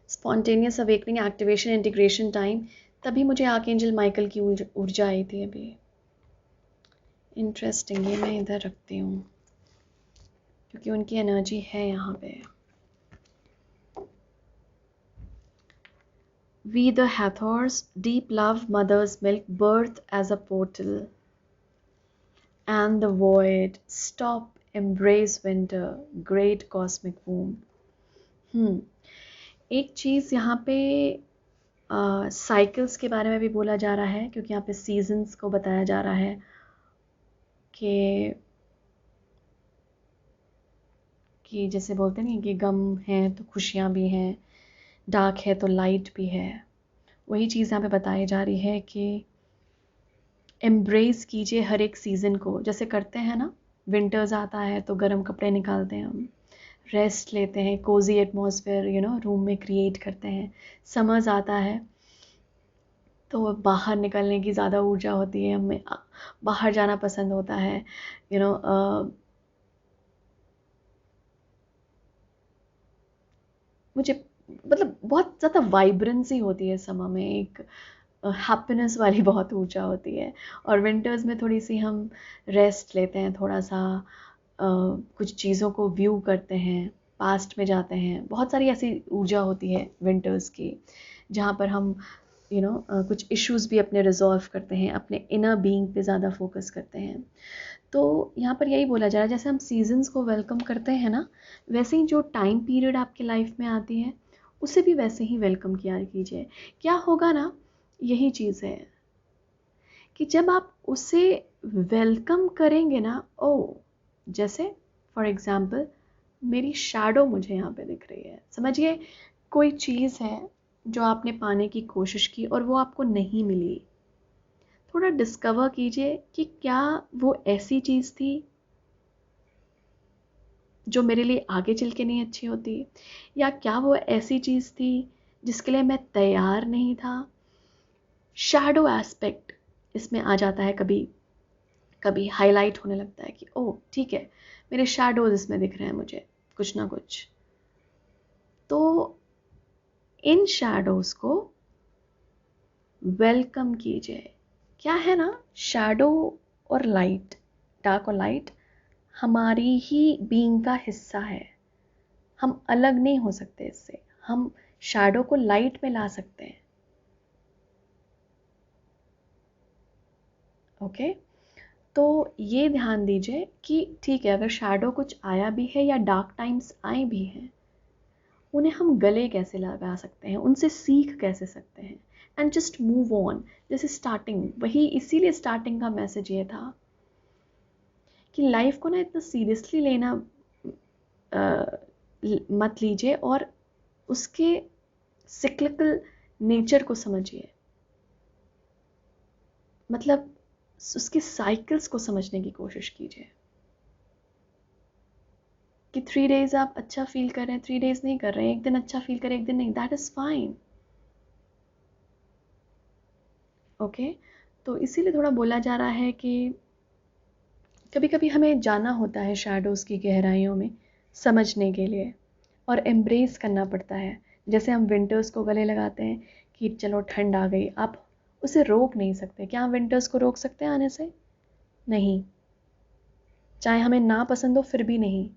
S1: spontaneous awakening, activation, integration time. तभी मुझे आर्कएंजल माइकल की ऊर्जा आई थी अभी। इंटरेस्टिंग, ये मैं इधर रखती हूँ क्योंकि उनकी एनर्जी है यहाँ पे। We the Hathors, deep love, mother's milk, birth as a portal, and the void, stop, embrace winter, great cosmic womb. एक चीज़ यहाँ पे साइकिल्स के बारे में भी बोला जा रहा है, क्योंकि यहाँ पे सीजन्स को बताया जा रहा है कि जैसे बोलते नहीं कि गम है तो खुशियाँ भी हैं, डार्क है तो लाइट भी है। वही चीज़ यहाँ पे बताई जा रही है कि एम्ब्रेस कीजिए हर एक सीज़न को, जैसे करते हैं ना, विंटर्स आता है तो गर्म कपड़े निकालते हैं हम, रेस्ट लेते हैं, कोजी एटमॉस्फेयर रूम में क्रिएट करते हैं। समर्स आता है तो बाहर निकलने की ज़्यादा ऊर्जा होती है, हमें बाहर जाना पसंद होता है, यू नो मुझे मतलब बहुत ज़्यादा वाइब्रेंसी होती है समर में, एक हैप्पीनेस वाली बहुत ऊर्जा होती है। और विंटर्स में थोड़ी सी हम रेस्ट लेते हैं, थोड़ा सा कुछ चीज़ों को व्यू करते हैं, पास्ट में जाते हैं। बहुत सारी ऐसी ऊर्जा होती है विंटर्स की जहाँ पर हम कुछ इश्यूज भी अपने रिजॉल्व करते हैं, अपने इनर बीइंग पे ज़्यादा फोकस करते हैं। तो यहाँ पर यही बोला जा रहा है, जैसे हम सीजन्स को वेलकम करते हैं ना, वैसे ही जो टाइम पीरियड आपके लाइफ में आती है उसे भी वैसे ही वेलकम किया कीजिए। क्या होगा ना, यही चीज़ है कि जब आप उसे वेलकम करेंगे ना, ओ जैसे फॉर एग्जाम्पल मेरी शैडो मुझे यहाँ पे दिख रही है, समझिए कोई चीज़ है जो आपने पाने की कोशिश की और वो आपको नहीं मिली। थोड़ा डिस्कवर कीजिए कि क्या वो ऐसी चीज़ थी जो मेरे लिए आगे चल के नहीं अच्छी होती, या क्या वो ऐसी चीज़ थी जिसके लिए मैं तैयार नहीं था। शैडो एस्पेक्ट इसमें आ जाता है, कभी कभी हाईलाइट होने लगता है कि ओह ठीक है, मेरे शैडोज इसमें दिख रहे हैं मुझे कुछ ना कुछ। तो इन शैडोज को वेलकम कीजिए। क्या है ना, शैडो और लाइट, डार्क और लाइट हमारी ही बीइंग का हिस्सा है, हम अलग नहीं हो सकते इससे। हम शैडो को लाइट में ला सकते हैं। ओके, तो ये ध्यान दीजिए कि ठीक है, अगर शैडो कुछ आया भी है या डार्क टाइम्स आए भी हैं, उन्हें हम गले कैसे लगा सकते हैं, उनसे सीख कैसे सकते हैं, एंड जस्ट मूव ऑन। जैसे स्टार्टिंग, वही इसीलिए स्टार्टिंग का मैसेज ये था कि लाइफ को ना इतना सीरियसली लेना मत लीजिए, और उसके सिक्लिकल नेचर को समझिए, मतलब उसके साइकिल्स को समझने की कोशिश कीजिए कि 3 डेज आप अच्छा फील कर रहे हैं, 3 डेज नहीं कर रहे हैं, एक दिन अच्छा फील करें, एक दिन नहीं, दैट इज़ फाइन। ओके, तो इसीलिए थोड़ा बोला जा रहा है कि कभी कभी हमें जाना होता है शैडोज़ की गहराइयों में समझने के लिए, और एम्ब्रेस करना पड़ता है। जैसे हम विंटर्स को गले लगाते हैं कि चलो ठंड आ गई, आप उसे रोक नहीं सकते। क्या हम विंटर्स को रोक सकते हैं आने से? नहीं। चाहे हमें ना पसंद हो फिर भी नहीं।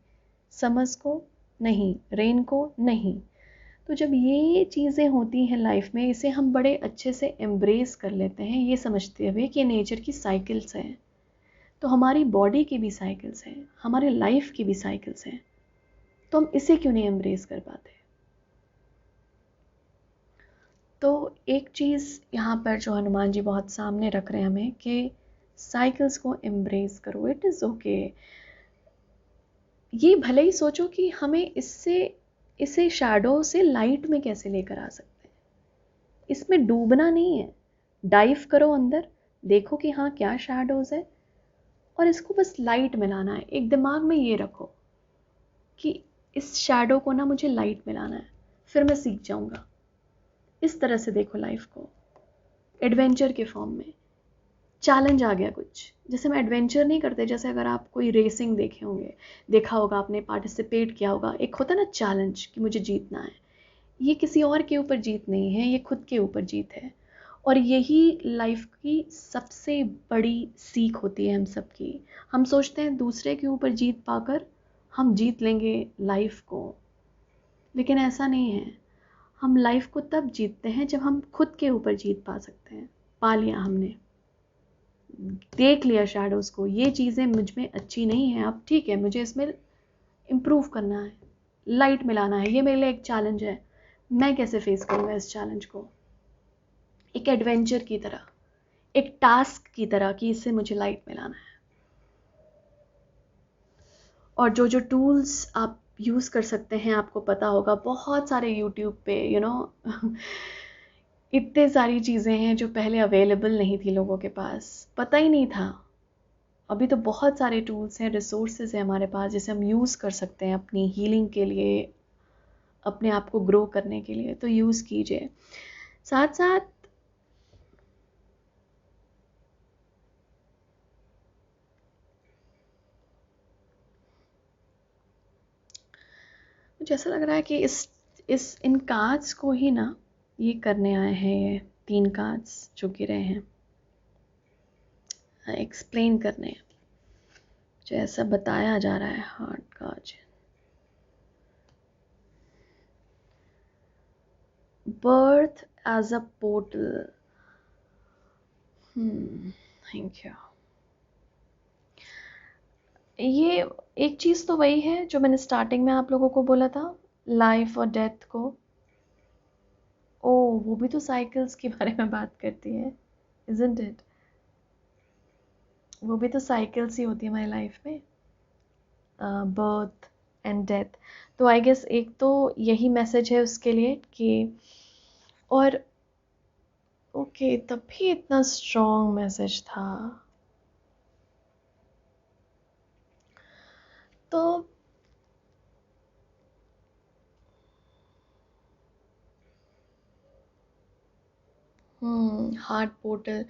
S1: समर्स को नहीं, रेन को नहीं। तो जब ये चीज़ें होती हैं लाइफ में, इसे हम बड़े अच्छे से एम्ब्रेस कर लेते हैं, ये समझते हुए कि नेचर की साइकिल्स हैं। तो हमारी बॉडी की भी साइकिल्स हैं, हमारे लाइफ की भी साइकिल्स हैं, तो हम इसे क्यों नहीं एम्ब्रेस कर पाते? तो एक चीज़ यहाँ पर जो हनुमान जी बहुत सामने रख रहे हैं हमें, कि साइकिल्स को एम्ब्रेस करो, इट इज़ ओके। ये भले ही सोचो कि हमें इसे शैडो से लाइट में कैसे लेकर आ सकते हैं। इसमें डूबना नहीं है, डाइव करो अंदर, देखो कि हाँ क्या शैडोज है, और इसको बस लाइट में लाना है। एक दिमाग में ये रखो कि इस शैडो को ना मुझे लाइट में लाना है, फिर मैं सीख जाऊंगा। इस तरह से देखो लाइफ को, एडवेंचर के फॉर्म में। चैलेंज आ गया कुछ, जैसे मैं एडवेंचर नहीं करते, जैसे अगर आप कोई रेसिंग देखे होंगे, देखा होगा आपने, पार्टिसिपेट किया होगा, एक होता है ना चैलेंज कि मुझे जीतना है। ये किसी और के ऊपर जीत नहीं है, ये खुद के ऊपर जीत है। और यही लाइफ की सबसे बड़ी सीख होती है हम सबकी। हम सोचते हैं दूसरे के ऊपर जीत पाकर हम जीत लेंगे लाइफ को, लेकिन ऐसा नहीं है। हम लाइफ को तब जीतते हैं जब हम खुद के ऊपर जीत पा सकते हैं। पा लिया हमने, देख लिया शैडोज़ को, ये चीज़ें मुझ में अच्छी नहीं है, अब ठीक है मुझे इसमें इम्प्रूव करना है, लाइट मिलाना है। ये मेरे लिए एक चैलेंज है, मैं कैसे फेस करूँगा इस चैलेंज को, एक एडवेंचर की तरह, एक टास्क की तरह कि इससे मुझे लाइट मिलाना है। और जो जो टूल्स आप यूज़ कर सकते हैं, आपको पता होगा बहुत सारे यूट्यूब पे इतने सारी चीज़ें हैं जो पहले अवेलेबल नहीं थी, लोगों के पास पता ही नहीं था। अभी तो बहुत सारे टूल्स हैं, रिसोर्सेज हैं हमारे पास, जिसे हम यूज़ कर सकते हैं अपनी हीलिंग के लिए, अपने आप को ग्रो करने के लिए। तो यूज़ कीजिए। साथ साथ मुझे ऐसा लग रहा है कि इस इन कार्ड्स को ही ना ये करने आए हैं, ये 3 कार्ड्स जो गिरे हैं, एक्सप्लेन करने, जो ऐसा बताया जा रहा है। Heart card, birth as a portal. Thank you. ये एक चीज़ तो वही है जो मैंने स्टार्टिंग में आप लोगों को बोला था, लाइफ और डेथ को। ओ, वो भी तो साइकिल्स के बारे में बात करती है, इजंट इट? वो भी तो साइकिल्स ही होती है हमारी लाइफ में, बर्थ एंड डेथ। तो आई गेस एक तो यही मैसेज है उसके लिए कि, और ओके, तब भी इतना स्ट्रॉन्ग मैसेज था। तो हार्ट पोर्टल,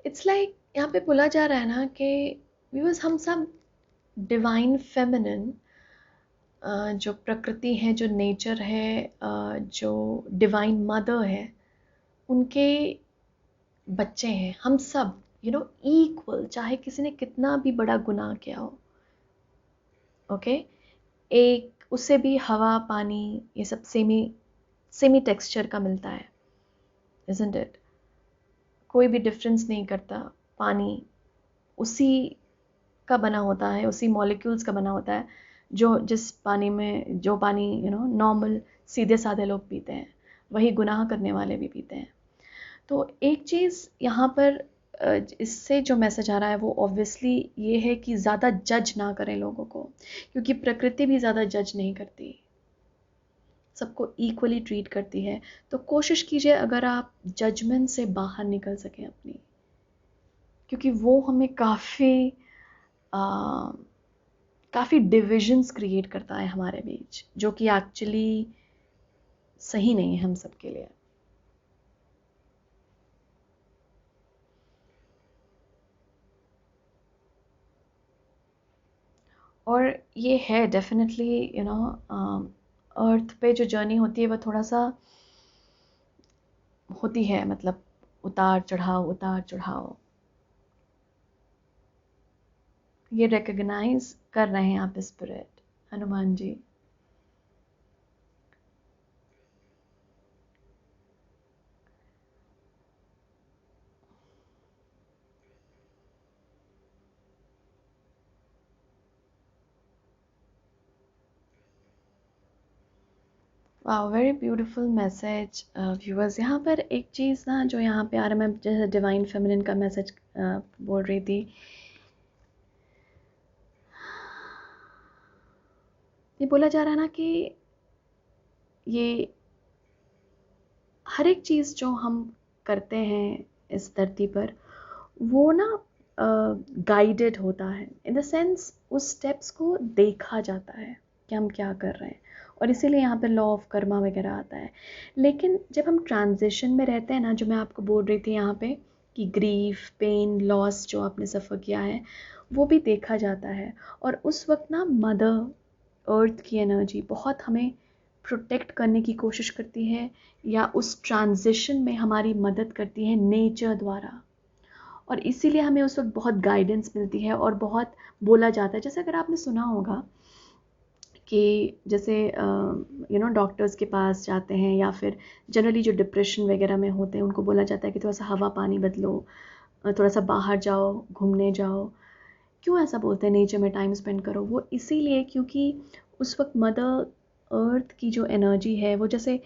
S1: इट्स लाइक यहाँ पे बोला जा रहा है ना कि व्यूअर्स, हम सब डिवाइन फेमिनिन, जो प्रकृति है, जो नेचर है, जो डिवाइन मदर है, उनके बच्चे हैं हम सब, इक्वल, चाहे किसी ने कितना भी बड़ा गुनाह किया हो। ओके, एक उससे भी हवा पानी ये सब सेमी सेमी टेक्सचर का मिलता है, इजंट इट? कोई भी डिफरेंस नहीं करता। पानी उसी का बना होता है, उसी मॉलिक्यूल्स का बना होता है, जो जिस पानी में, जो पानी नॉर्मल सीधे साधे लोग पीते हैं, वही गुनाह करने वाले भी पीते हैं। तो एक चीज़ यहाँ पर इससे जो मैसेज आ रहा है वो ऑब्वियसली ये है कि ज़्यादा जज ना करें लोगों को, क्योंकि प्रकृति भी ज़्यादा जज नहीं करती, सबको इक्वली ट्रीट करती है। तो कोशिश कीजिए अगर आप जजमेंट से बाहर निकल सकें अपनी, क्योंकि वो हमें काफ़ी डिविजन्स क्रिएट करता है हमारे बीच, जो कि एक्चुअली सही नहीं है हम सब के लिए। और ये है डेफिनेटली, अर्थ पे जो जर्नी होती है वो थोड़ा सा होती है, मतलब उतार चढ़ाव उतार चढ़ाव, ये रिकग्नाइज कर रहे हैं आप स्पिरिट, हनुमान जी। वाह, वेरी ब्यूटीफुल मैसेज व्यूअर्स। यहाँ पर एक चीज़ ना जो यहाँ पे आ रहा है, मैं जैसे डिवाइन फेमिनिन का मैसेज बोल रही थी, ये बोला जा रहा है ना कि ये हर एक चीज़ जो हम करते हैं इस धरती पर, वो ना गाइडेड होता है, इन द सेंस उस स्टेप्स को देखा जाता है कि हम क्या कर रहे हैं, और इसीलिए यहाँ पे लॉ ऑफ कर्मा वगैरह आता है। लेकिन जब हम ट्रांजिशन में रहते हैं ना, जो मैं आपको बोल रही थी यहाँ पे कि ग्रीफ, पेन, लॉस जो आपने सफ़र किया है, वो भी देखा जाता है। और उस वक्त ना मदर अर्थ की एनर्जी बहुत हमें प्रोटेक्ट करने की कोशिश करती है, या उस ट्रांजिशन में हमारी मदद करती है नेचर द्वारा। और इसीलिए हमें उस वक्त बहुत गाइडेंस मिलती है और बहुत बोला जाता है। जैसे अगर आपने सुना होगा कि जैसे डॉक्टर्स के पास जाते हैं, या फिर जनरली जो डिप्रेशन वगैरह में होते हैं उनको बोला जाता है कि थोड़ा सा हवा पानी बदलो, थोड़ा सा बाहर जाओ, घूमने जाओ। क्यों ऐसा बोलते हैं, नेचर में टाइम स्पेंड करो? वो इसीलिए क्योंकि उस वक्त मदर अर्थ की जो एनर्जी है वो, जैसे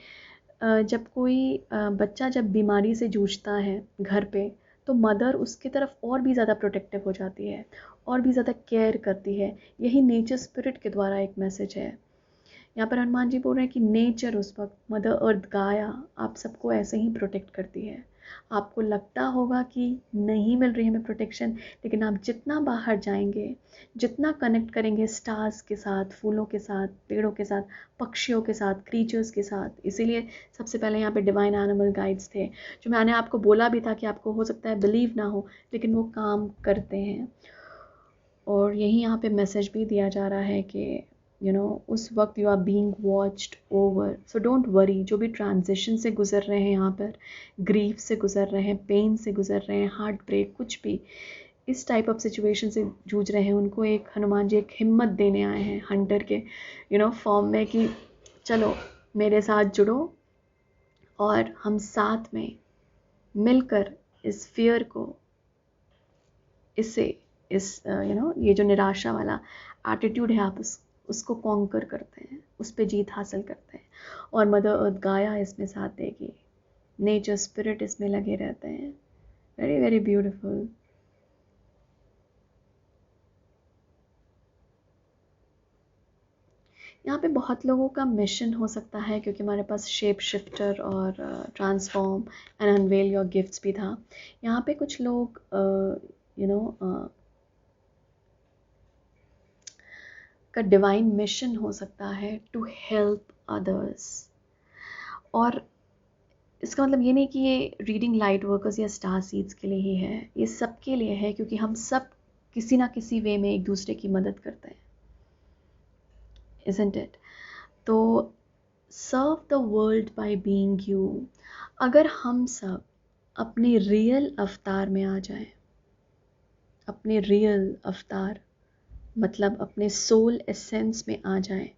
S1: जब कोई बच्चा जब बीमारी से जूझता है घर पे, तो मदर उसकी तरफ और भी ज़्यादा प्रोटेक्टिव हो जाती है, और भी ज़्यादा केयर करती है। यही नेचर स्पिरिट के द्वारा एक मैसेज है। यहाँ पर हनुमान जी बोल रहे हैं कि नेचर उस वक्त, मदर अर्थ गाया, आप सबको ऐसे ही प्रोटेक्ट करती है। आपको लगता होगा कि नहीं मिल रही हमें प्रोटेक्शन, लेकिन आप जितना बाहर जाएंगे, जितना कनेक्ट करेंगे स्टार्स के साथ, फूलों के साथ, पेड़ों के साथ, पक्षियों के साथ, क्रीचर्स के साथ, इसीलिए सबसे पहले यहाँ पे डिवाइन एनिमल गाइड्स थे, जो मैंने आपको बोला भी था कि आपको हो सकता है बिलीव ना हो, लेकिन वो काम करते हैं। और यही यहाँ पे मैसेज भी दिया जा रहा है कि उस वक्त you are being watched over, so don't worry. जो भी ट्रांजिशन से गुजर रहे हैं यहाँ पर, ग्रीफ से गुजर रहे हैं, पेन से गुजर रहे हैं, हार्ट ब्रेक, कुछ भी इस टाइप ऑफ सिचुएशन से जूझ रहे हैं, उनको एक हनुमान जी एक हिम्मत देने आए हैं हंटर के फॉर्म में, कि चलो मेरे साथ जुड़ो और हम साथ में मिलकर इस फियर को, इससे ये जो निराशा वाला एटीट्यूड है, आप उसको कॉन्कर करते हैं, उस पर जीत हासिल करते हैं। और मदर अर्थ गाया इसमें साथ देगी, नेचर स्पिरिट इसमें लगे रहते हैं। Very very beautiful. यहाँ पे बहुत लोगों का मिशन हो सकता है, क्योंकि हमारे पास शेप शिफ्टर और transform and unveil your gifts भी था। यहाँ पे कुछ लोग का डिवाइन मिशन हो सकता है टू हेल्प अदर्स। और इसका मतलब ये नहीं कि ये रीडिंग लाइट वर्कर्स या स्टार सीड्स के लिए ही है, ये सबके लिए है, क्योंकि हम सब किसी ना किसी वे में एक दूसरे की मदद करते हैं, isn't it? तो serve the world by being you. अगर हम सब अपने रियल अवतार में आ जाएं, अपने रियल अवतार मतलब अपने सोल एसेंस में आ जाएं,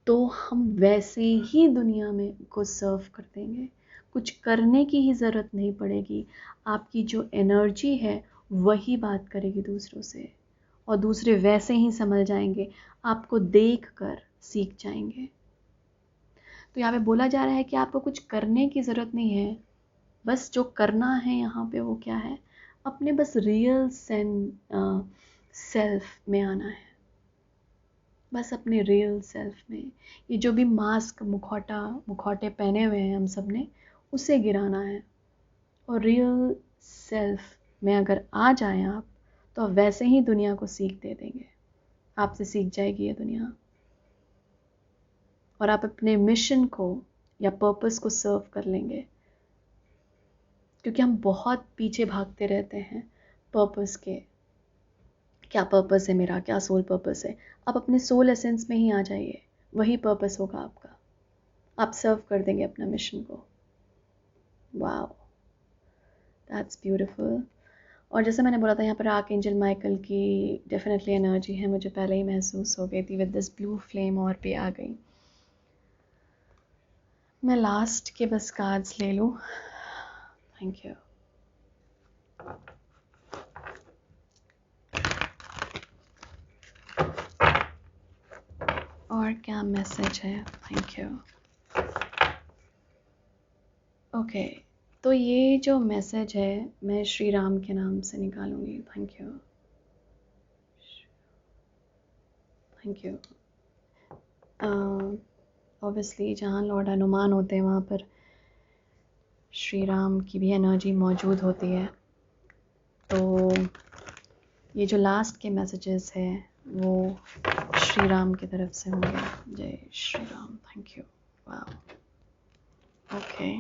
S1: तो हम वैसे ही दुनिया में को सर्व कर देंगे। कुछ करने की ही ज़रूरत नहीं पड़ेगी। आपकी जो एनर्जी है वही बात करेगी दूसरों से, और दूसरे वैसे ही समझ जाएंगे, आपको देख कर सीख जाएंगे। तो यहाँ पे बोला जा रहा है कि आपको कुछ करने की ज़रूरत नहीं है, बस जो करना है यहाँ पे वो क्या है, अपने बस रियल सेल्फ में आना है, बस अपने रियल सेल्फ में। ये जो भी मास्क मुखौटे पहने हुए हैं हम सब ने, उसे गिराना है, और रियल सेल्फ में अगर आ जाएं आप, तो आप वैसे ही दुनिया को सीख दे देंगे, आपसे सीख जाएगी ये दुनिया, और आप अपने मिशन को या पर्पस को सर्व कर लेंगे। क्योंकि हम बहुत पीछे भागते रहते हैं पर्पस के, क्या पर्पस है मेरा, क्या सोल पर्पस है। आप अपने सोल एसेंस में ही आ जाइए, वही पर्पस होगा आपका, आप सर्व कर देंगे अपना मिशन को। Wow, that's beautiful. और जैसे मैंने बोला था, यहाँ पर आर्क एंजल माइकल की डेफिनेटली एनर्जी है, मुझे पहले ही महसूस हो गई थी, विद दिस ब्लू फ्लेम और पे आ गई। मैं लास्ट के बस कार्ड्स ले लूँ। Thank you. और क्या मैसेज है? Thank you. ओके, तो ये जो मैसेज है मैं श्री राम के नाम से निकालूंगी। Thank you. Thank you. Obviously जहाँ लॉर्ड हनुमान होते हैं वहाँ पर श्री राम की भी एनर्जी मौजूद होती है। तो ये जो लास्ट के मैसेजेस है वो श्री राम की तरफ से होंगे। जय श्री राम। Thank you. वाह, ओके।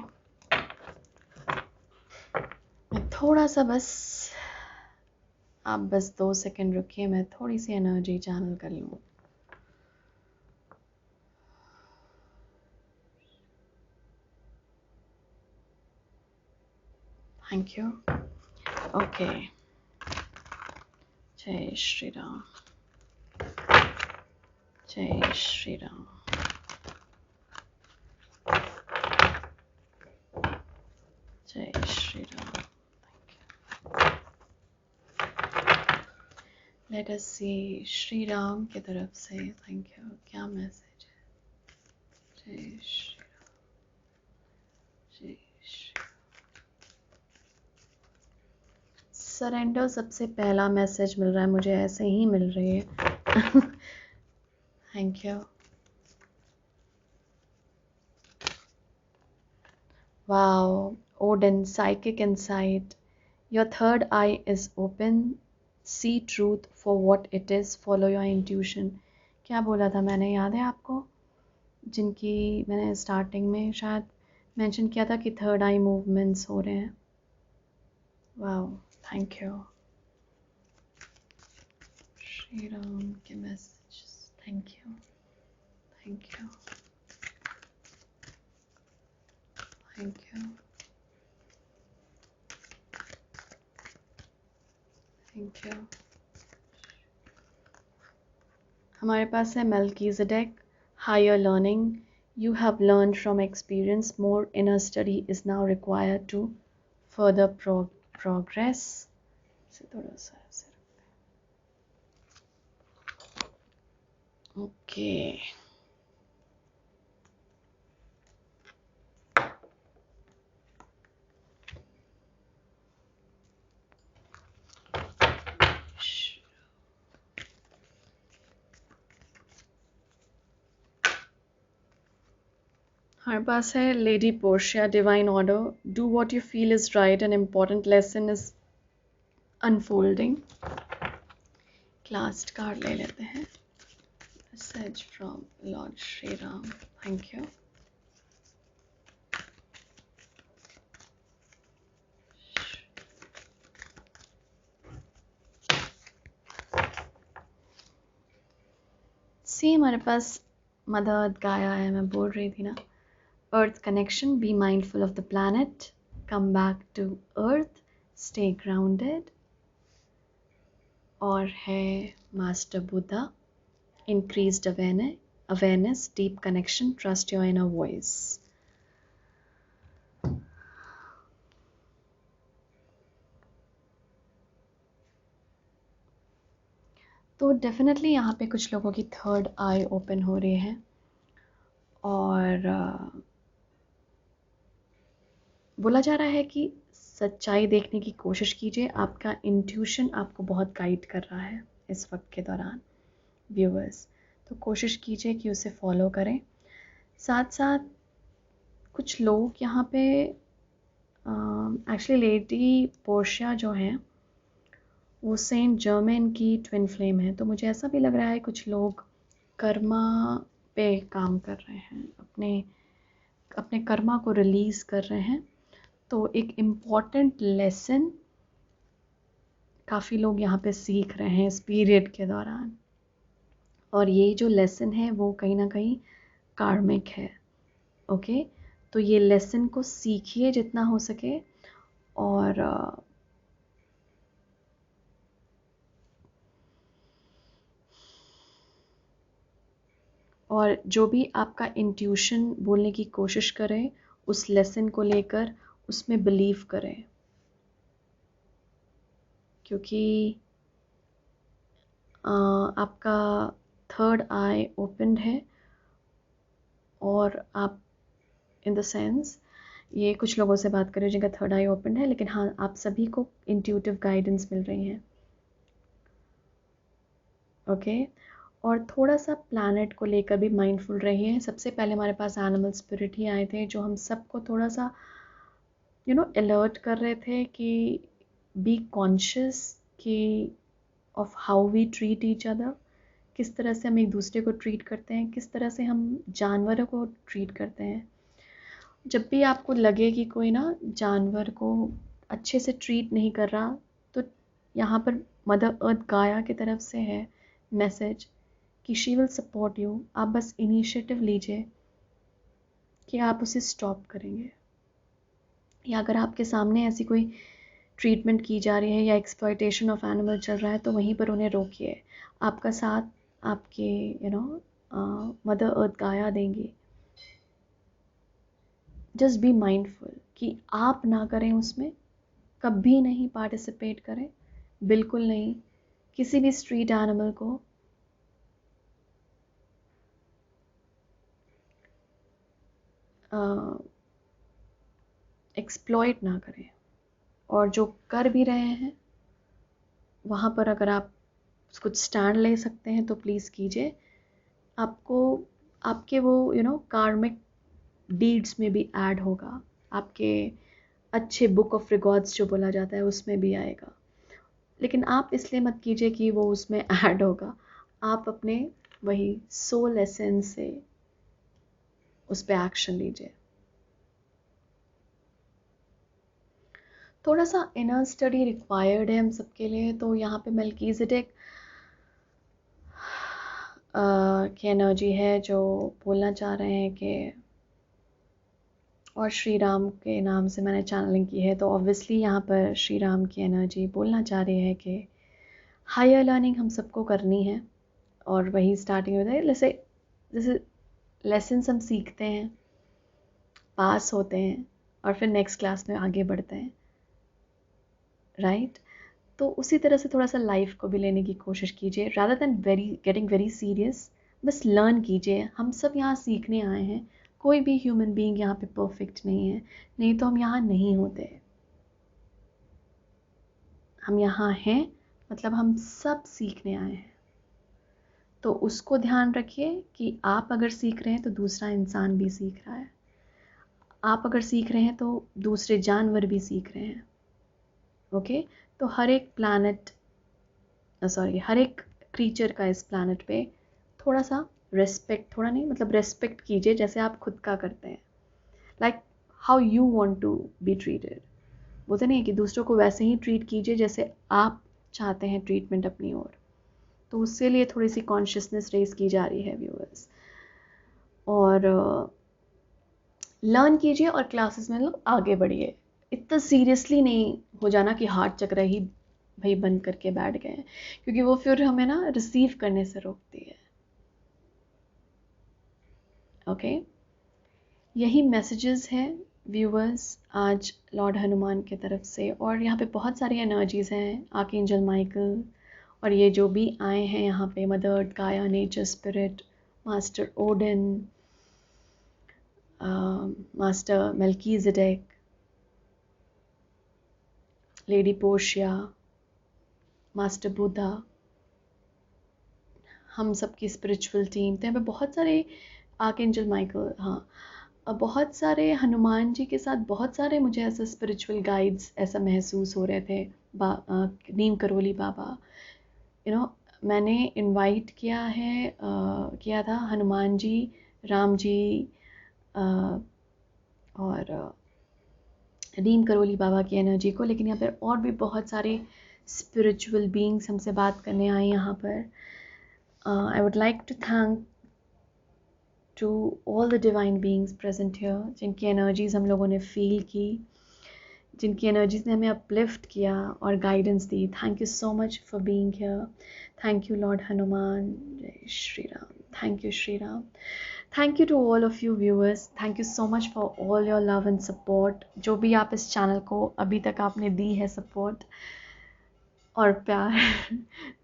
S1: मैं थोड़ा सा बस, आप बस 2 सेकंड रुकिए, मैं थोड़ी सी एनर्जी चैनल कर लूँ। Thank you. ओके। जय श्री राम। जय श्री राम। जय श्री राम। लेट अस सी श्री राम की तरफ से थैंक यू क्या मैसेज है। जय श्री राम। जय श्री सरेंडर सबसे पहला मैसेज मिल रहा है मुझे, ऐसे ही मिल रही है। Thank you. Wow, Odin, psychic insight. Your third eye is open. See truth for what it is. Follow your intuition. क्या बोला था मैंने, याद है आपको? जिनकी मैंने स्टार्टिंग में शायद मेंशन किया था कि थर्ड आई मूवमेंट्स हो रहे हैं। Wow, thank you. Shri Ram के message, thank you, thank you, thank you, thank you. हमारे पास है Melchizedek, higher learning. You have learned from experience. More inner study is now required to further progress. से थोड़ा सा ऐसे ओके। हमारे पास है lady Portia, divine order. Do what you feel is right, an important lesson is unfolding. Last card ले लेते हैं. Message from lord Shri Ram. Thank you. See हमारे पास मदद गाया है, मैं बोल रही थी ना. Earth connection, be mindful of the planet, come back to earth, stay grounded. और है master Buddha, increased awareness, deep connection, trust your inner voice. तो डेफिनेटली यहाँ पे कुछ लोगों की थर्ड आई ओपन हो रही है और बोला जा रहा है कि सच्चाई देखने की कोशिश कीजिए. आपका इंट्यूशन आपको बहुत गाइड कर रहा है इस वक्त के दौरान व्यूअर्स, तो कोशिश कीजिए कि उसे फॉलो करें. साथ साथ कुछ लोग यहाँ पे एक्चुअली लेडी पोर्शिया जो हैं वो सेंट जर्मेन की ट्विन फ्लेम है, तो मुझे ऐसा भी लग रहा है कुछ लोग कर्मा पे काम कर रहे हैं, अपने कर्मा को रिलीज़ कर रहे हैं. तो एक इम्पॉर्टेंट लेसन काफ़ी लोग यहाँ पे सीख रहे हैं इस पीरियड के दौरान, और ये जो लेसन है वो कहीं ना कहीं कार्मिक है. ओके, तो ये लेसन को सीखिए जितना हो सके, और जो भी आपका इंट्यूशन बोलने की कोशिश करे उस लेसन को लेकर उसमें बिलीव करें, क्योंकि आपका थर्ड आई ओपन है और आप इन द सेंस ये कुछ लोगों से बात करें जिनका थर्ड आई ओपन है, लेकिन हाँ आप सभी को इंट्यूटिव गाइडेंस मिल रही है. ओके, और थोड़ा सा प्लैनेट को लेकर भी माइंडफुल रहिए। सबसे पहले हमारे पास एनिमल स्पिरिट ही आए थे जो हम सबको थोड़ा सा अलर्ट कर रहे थे कि बी कॉन्शियस कि of how we treat each other, किस तरह से हम एक दूसरे को ट्रीट करते हैं, किस तरह से हम जानवरों को ट्रीट करते हैं। जब भी आपको लगे कि कोई ना जानवर को अच्छे से ट्रीट नहीं कर रहा, तो यहाँ पर मदर अर्थ गाया की तरफ से है मैसेज कि शी विल सपोर्ट यू। आप बस इनिशिएटिव लीजिए कि आप उसे स्टॉप करेंगे, या अगर आपके सामने ऐसी कोई ट्रीटमेंट की जा रही है या एक्सप्लॉयटेशन ऑफ एनिमल चल रहा है तो वहीं पर उन्हें रोकिए। आपका साथ आपके मदर अर्थ गाया देंगी। जस्ट बी माइंडफुल कि आप ना करें, उसमें कभी नहीं पार्टिसिपेट करें, बिल्कुल नहीं। किसी भी स्ट्रीट एनिमल को एक्सप्लॉइट ना करें, और जो कर भी रहे हैं वहाँ पर अगर आप कुछ स्टैंड ले सकते हैं तो प्लीज़ कीजिए। आपको आपके वो कार्मिक डीड्स में भी ऐड होगा, आपके अच्छे बुक ऑफ रिकॉर्ड्स जो बोला जाता है उसमें भी आएगा। लेकिन आप इसलिए मत कीजिए कि वो उसमें ऐड होगा, आप अपने वही सोल एसेंस से उस पर एक्शन लीजिए। थोड़ा सा इनर स्टडी रिक्वायर्ड है हम सबके लिए। तो यहाँ पे मेल्कीजेडेक की एनर्जी है जो बोलना चाह रहे हैं कि, और श्री राम के नाम से मैंने चैनलिंग की है, तो ऑब्वियसली यहाँ पर श्री राम की एनर्जी बोलना चाह रही है कि हायर लर्निंग हम सबको करनी है। और वही स्टार्टिंग में जैसे जैसे लेसन्स हम सीखते हैं, पास होते हैं और फिर नेक्स्ट क्लास में आगे बढ़ते हैं, राइट? तो उसी तरह से थोड़ा सा लाइफ को भी लेने की कोशिश कीजिए, rather than getting very serious. बस लर्न कीजिए। हम सब यहाँ सीखने आए हैं, कोई भी ह्यूमन बीइंग यहाँ पे परफेक्ट नहीं है, नहीं तो हम यहाँ नहीं होते। हम यहाँ हैं मतलब हम सब सीखने आए हैं। तो उसको ध्यान रखिए कि आप अगर सीख रहे हैं तो दूसरा इंसान भी सीख रहा है, आप अगर सीख रहे हैं तो दूसरे जानवर भी सीख रहे हैं। ओके? तो हर एक हर एक क्रीचर का इस प्लैनेट पे थोड़ा सा रेस्पेक्ट, थोड़ा नहीं मतलब रेस्पेक्ट कीजिए जैसे आप खुद का करते हैं। Like how you want to be treated. बोलते नहीं है कि दूसरों को वैसे ही ट्रीट कीजिए जैसे आप चाहते हैं ट्रीटमेंट अपनी ओर। तो उसके लिए थोड़ी सी कॉन्शियसनेस रेज की जा रही है व्यूअर्स। और लर्न कीजिए और क्लासेस में लोग आगे बढ़िए। इतना सीरियसली नहीं हो जाना कि हार्ट चक्र ही भाई बंद करके बैठ गए हैं, क्योंकि वो फिर हमें ना रिसीव करने से रोकती है। ओके? यही मैसेजेस हैं व्यूअर्स आज लॉर्ड हनुमान की तरफ से। और यहाँ पे बहुत सारी एनर्जीज़ हैं, आर्कएंजल माइकल, और ये जो भी आए हैं यहाँ पे mother earth Gaia, nature spirit, master Odin, master Melchizedek, lady Portia, master Buddha, हम सबकी स्पिरिचुअल टीम। तो यहाँ पे बहुत सारे आर्कएंजल माइकल, हाँ, बहुत सारे हनुमान जी के साथ बहुत सारे मुझे ऐसा स्पिरिचुअल गाइड्स ऐसा महसूस हो रहे थे। नीम करोली बाबा, मैंने इनवाइट किया था हनुमान जी, राम जी, और नीम करोली बाबा की एनर्जी को। लेकिन यहाँ पर और भी बहुत सारे स्पिरिचुअल बीइंग्स हमसे बात करने आए यहाँ पर। I would like to thank to all the divine beings present here, जिनकी एनर्जीज़ हम लोगों ने फील की, जिनकी एनर्जीज़ ने हमें अपलिफ्ट किया और गाइडेंस दी। Thank you so much for being here. Thank you lord Hanuman. जय Shri Ram. Thank you Shri Ram. Thank you to all of you viewers. Thank you so much for all your love and support. जो भी आप इस channel को अभी तक आपने दी है सपोर्ट और प्यार,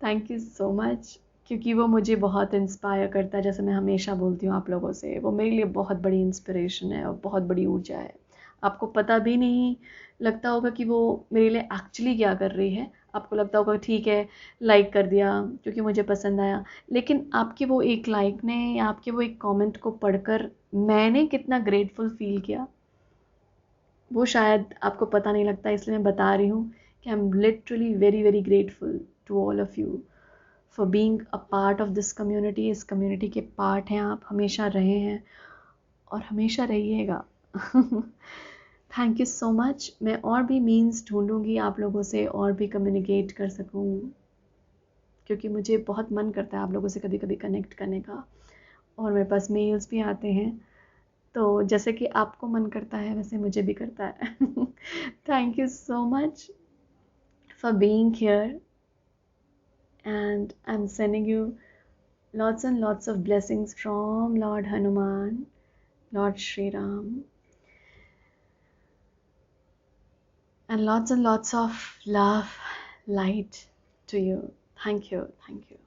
S1: थैंक यू सो मच, क्योंकि वो मुझे बहुत इंस्पायर करता है। जैसे मैं हमेशा बोलती हूँ आप लोगों से, वो मेरे लिए बहुत बड़ी इंस्पिरेशन है और बहुत बड़ी ऊर्जा है। आपको पता भी नहीं लगता होगा कि वो मेरे लिए एक्चुअली क्या कर रही है, आपको लगता होगा ठीक है, लाइक कर दिया क्योंकि मुझे पसंद आया, लेकिन आपके वो एक लाइक ने या आपके वो एक कमेंट को पढ़कर मैंने कितना ग्रेटफुल फील किया, वो शायद आपको पता नहीं लगता, इसलिए मैं बता रही हूँ कि I am literally very very grateful to all of you for being a part of this community. इस कम्युनिटी के पार्ट हैं आप, हमेशा रहे हैं और हमेशा रहिएगा। Thank you so much. मैं और भी मीन्स ढूंढूंगी आप लोगों से और भी कम्युनिकेट कर सकूं, क्योंकि मुझे बहुत मन करता है आप लोगों से कभी कभी कनेक्ट करने का, और मेरे पास मेल्स भी आते हैं, तो जैसे कि आपको मन करता है वैसे मुझे भी करता है। Thank you so much for being here, and I'm sending you lots and lots of blessings from Lord Hanuman, Lord Shri Ram, and lots of love, light to you. Thank you. Thank you.